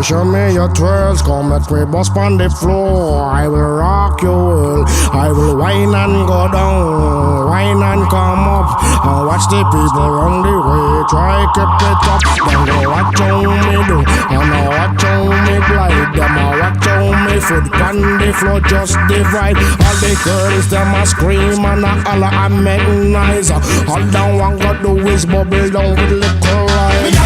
you show me your twirls, come make we bust on the floor. I will rock your world. I will whine and go down, whine and come up, and watch the people on the way. Try keep it up. Then go watch how me do, and I watch how me glide. Them I watch how me foot on the floor just divide. All the girls them a scream and a holler and make noise. All down one got do is bubble down with liquor light.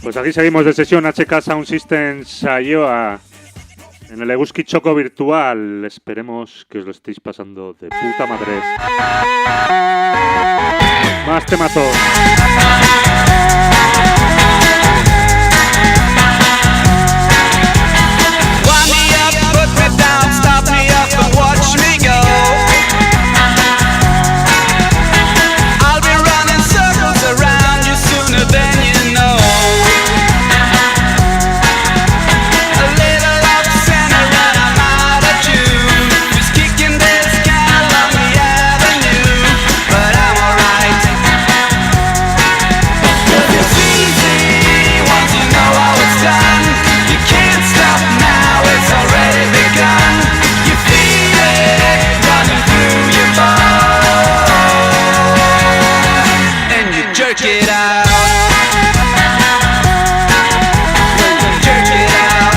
Pues aquí seguimos de sesión HK Sound System Saioa en el Eguski Choco virtual. Esperemos que os lo estéis pasando de puta madre. Más temazos. Wind me up, put me down, stop me up and watch me go. I'll be running circles around you sooner than you know. A little off center and I'm out of tune. Just kicking this can along the avenue, but I'm alright. 'Cause it's easy once you know how it's done. You can't stop now, it's already begun. You feel it running through your bones, and you jerk it out. Jerk it out.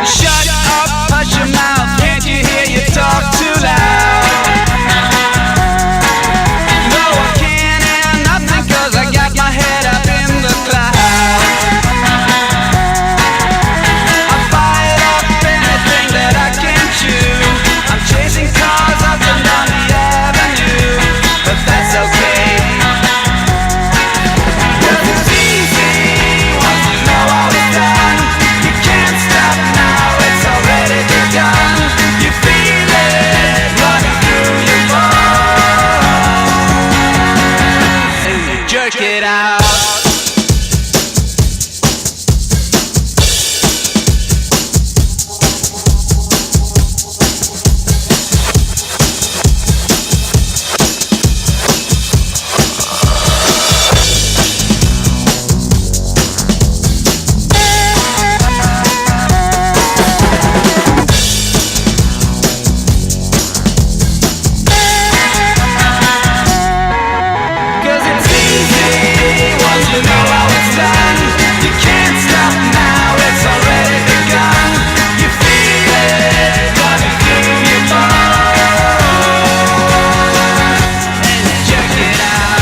Shut up, hush your mouth, can't you hear you talk too loud? No, I can't hear nothing 'cause I got my head up in the clouds. I fired up anything that I can chew. I'm chasing cars up and down the avenue, but that's okay. 'Cause it's easy once you know how it's done. You can't stop now, it's already begun. You feel it running through your bones, and you jerk it out. Cause it's easy once you know how it's done. You can't stop now, it's already begun. You feel it running through your bones, and you jerk it out.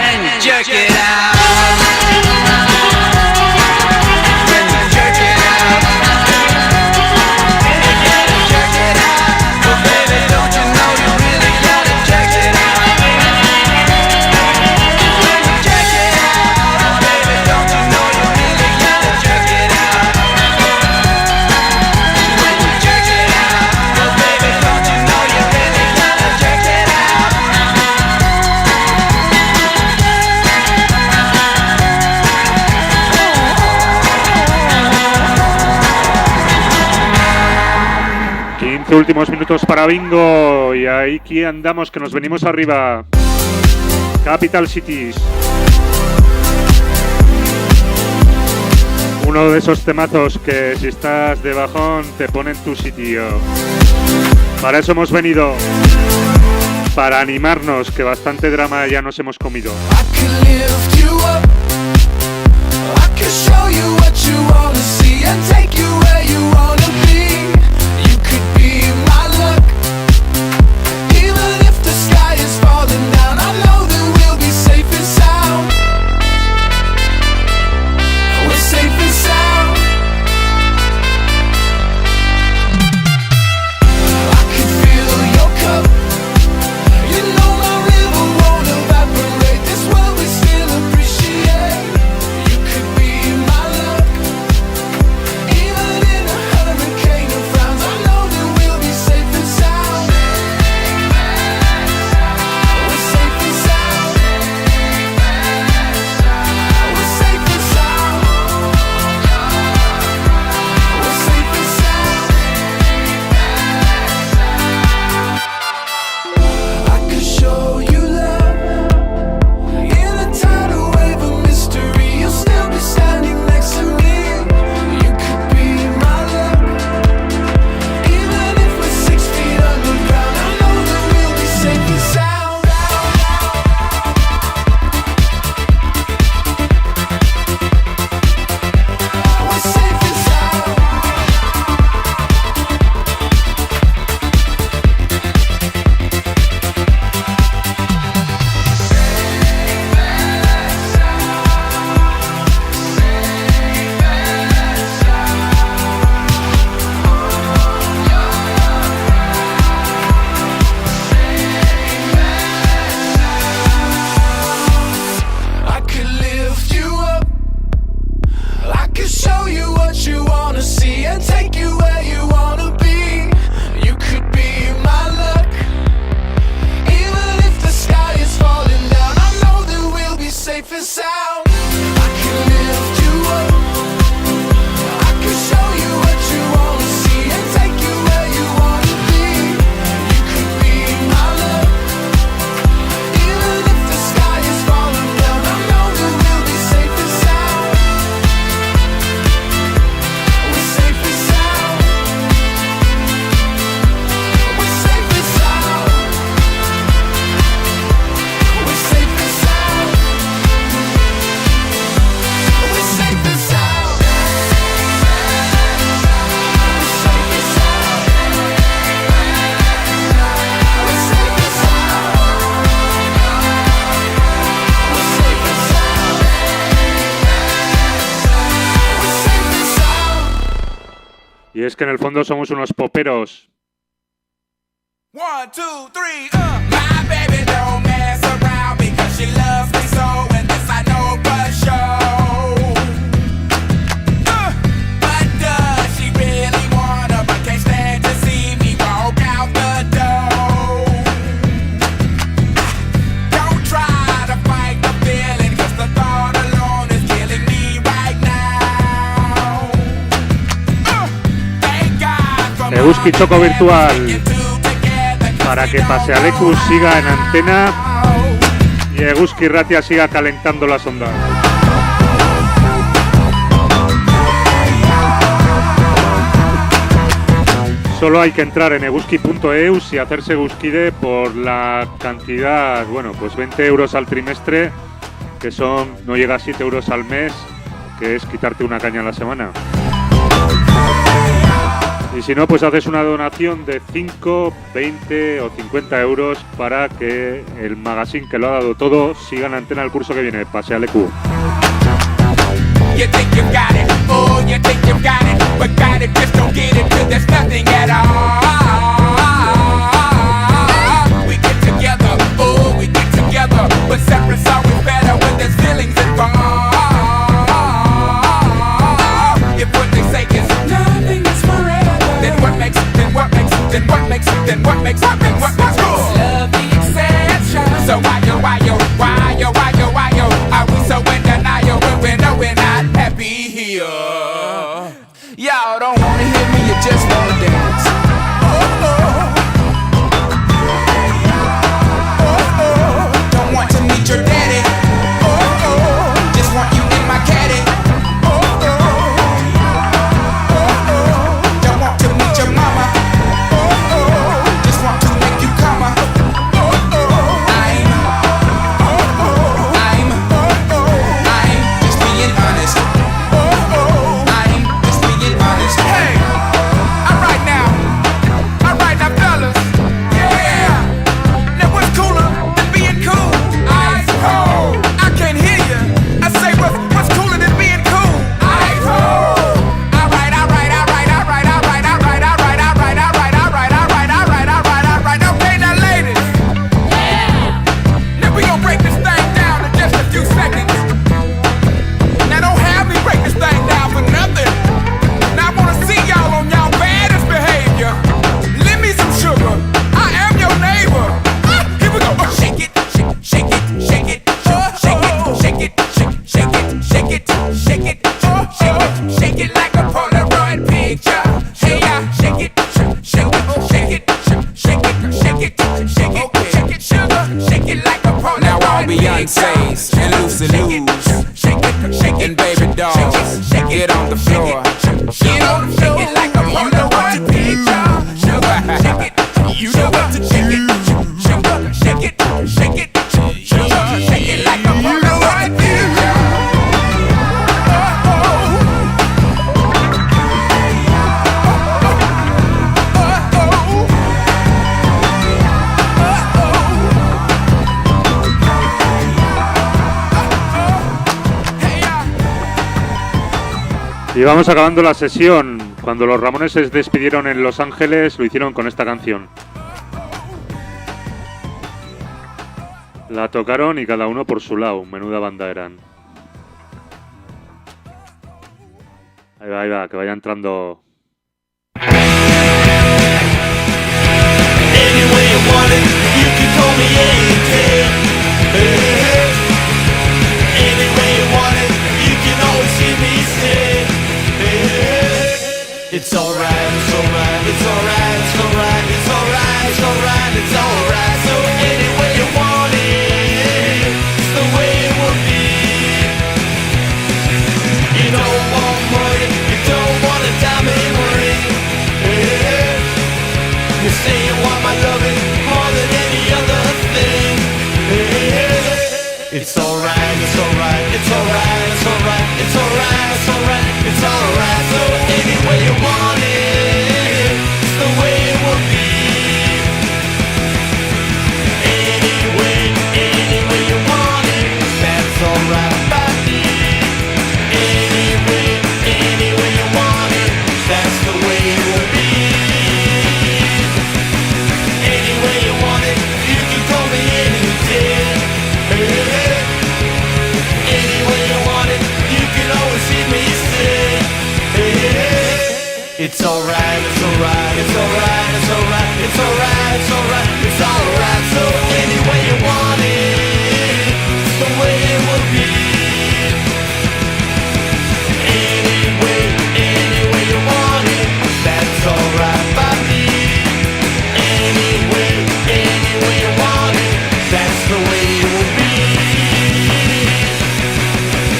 And you jerk it out. When you jerk it out. Jerk it out. Oh baby, don't you know you really gotta jerk it out. When you jerk it out. Oh baby, don't you know you really gotta jerk it out. When you jerk it out. Oh baby, don't you know you really gotta jerk it out. Últimos minutos para bingo y aquí andamos que nos venimos arriba. Capital Cities. Uno de esos temazos que si estás de bajón te pone en tu sitio. Para eso hemos venido. Para animarnos, que bastante drama ya nos hemos comido. Y es que en el fondo somos unos poperos. 1, 2, 3, My baby don't mess around because she loves me so, and this I know for sure. But does she really wanna, but can't stand to see me walk out the door? Don't try to fight the feeling, cause the thought alone is killing me right now. Thank God for Eguski Choco Virtual. Para que Pasealeku siga en antena y Eguski Ratia siga calentando las ondas. Solo hay que entrar en eguski.eus y hacerse Eguskide por la cantidad, bueno, pues 20 euros al trimestre, que son, no llega a 7 euros al mes, que es quitarte una caña a la semana. Y si no, pues haces una donación de 5, 20 o 50 euros para que el magazine que lo ha dado todo siga en antena el curso que viene, Pasealeku. You think you got it, oh, you think you got it, but got it, just don't get it, 'cause there's nothing at all. We get together, oh, we get together, but separate's always better when there's feelings involved. If what they say is nothing is forever, then what makes good? Love the exception. So why yo, are we so in denial when we know we're not happy here? Y'all don't wanna hear me, you just wanna dance. Don't want to meet your daddy. Just want you in my caddy. Don't want to meet your mama. Y vamos acabando la sesión. Cuando los Ramones se despidieron en Los Ángeles, lo hicieron con esta canción. La tocaron y cada uno por su lado. Menuda banda eran. Ahí va, que vaya entrando. It's alright, it's alright, it's alright, it's alright, it's alright, it's alright, it's alright. So any way you want it, it's the way it will be. You don't want money, you don't want a diamond ring. You say you want my loving more than any other thing. It's alright, it's alright, it's alright, it's alright, it's alright, it's alright, it's alright. So any way you want it, it's the way it will be. Any way you want it, that's alright by me. Any way you want it, that's the way it will be. Any way you want it, you can call me any day. Any way you want it, you can always hear me say. It's alright, it's alright, it's alright, it's alright, it's alright, it's alright, it's alright. So any way you want it, it's the way it will be. Any way you want it, that's alright by me. Any way you want it, that's the way it will be.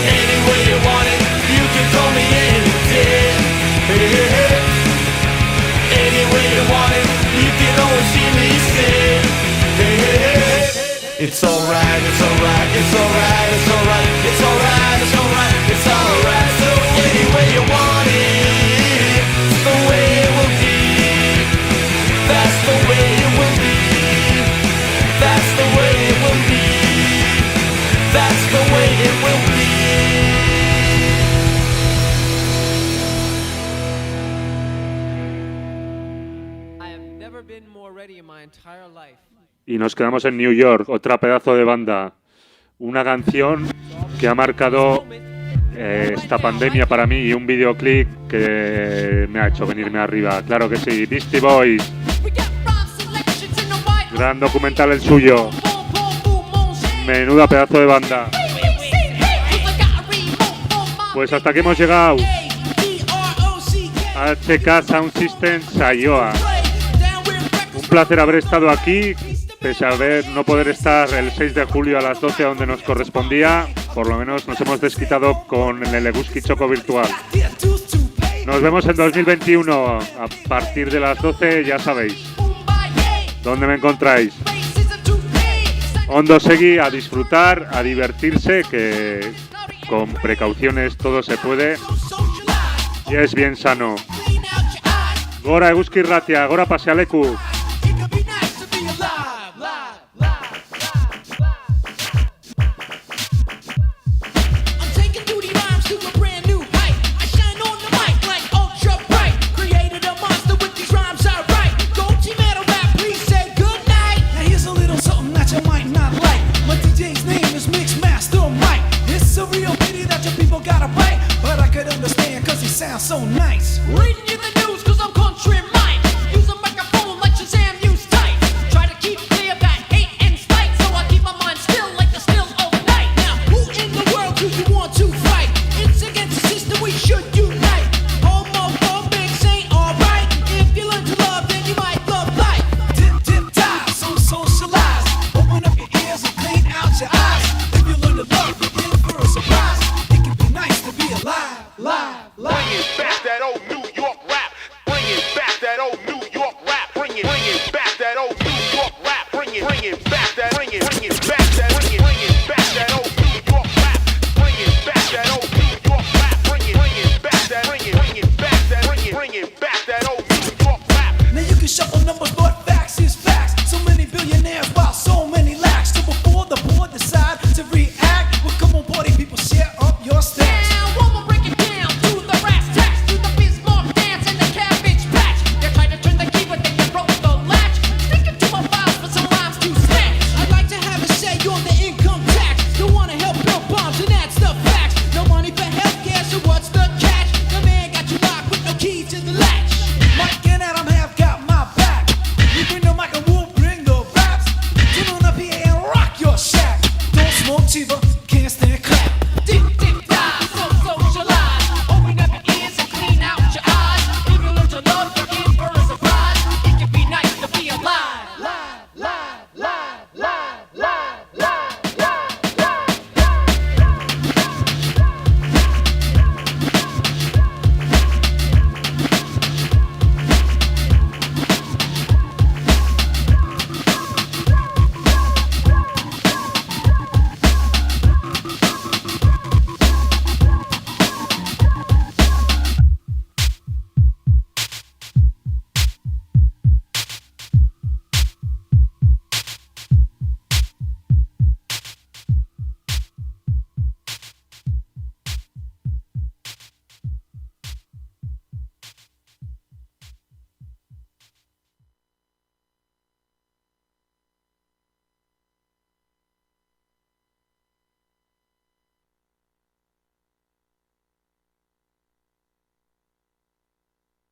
Any way you want it, you can call me any day. Any way you want it, you can always hear me say. It's alright, it's alright, it's alright, it's alright, it's alright, it's alright, it's alright. So any way you want it, it's the way it will be. That's the way it will be. That's the way it will be. That's the way it will be. Y nos quedamos en New York, otra pedazo de banda. Una canción que ha marcado esta pandemia para mí y un videoclip que me ha hecho venirme arriba. Claro que sí, Beastie Boys. Gran documental el suyo. Menuda pedazo de banda. Pues hasta aquí hemos llegado. HK Sound System Sayoa. Un placer haber estado aquí, pese a no poder estar el 6 de julio a las 12 donde nos correspondía. Por lo menos nos hemos desquitado con el Eguski Choco virtual. Nos vemos en 2021 a partir de las 12, ya sabéis dónde me encontráis. Ondo Segui, a disfrutar, a divertirse, que con precauciones todo se puede y es bien sano. Gora Eguski Ratia, Gora Pasealeku. Sounds so nice. Reading you the news cause I'm country mind. Use a microphone like Shazam used tight. Try to keep clear that hate and spite. So I keep my mind still like the still of night. Now, who in the world do you want to fight? It's against the system, we should unite. Homophobics ain't alright. If you learn to love, then you might love life. Dip, dip, dive, so socialize. Open up your ears and clean out your eyes. If you learn to love, you're in for a surprise. It can be nice to be alive, live. Bringing back that old New York rap. Bringing back that old New York rap. Bringing back that old New York rap. Bringing back that. Bringing back that. Bringing back that old New York rap. Bringing back that old New York rap. Bringing back that. Bringing back that. Bringing back that old New York rap. Now you can shuffle numbers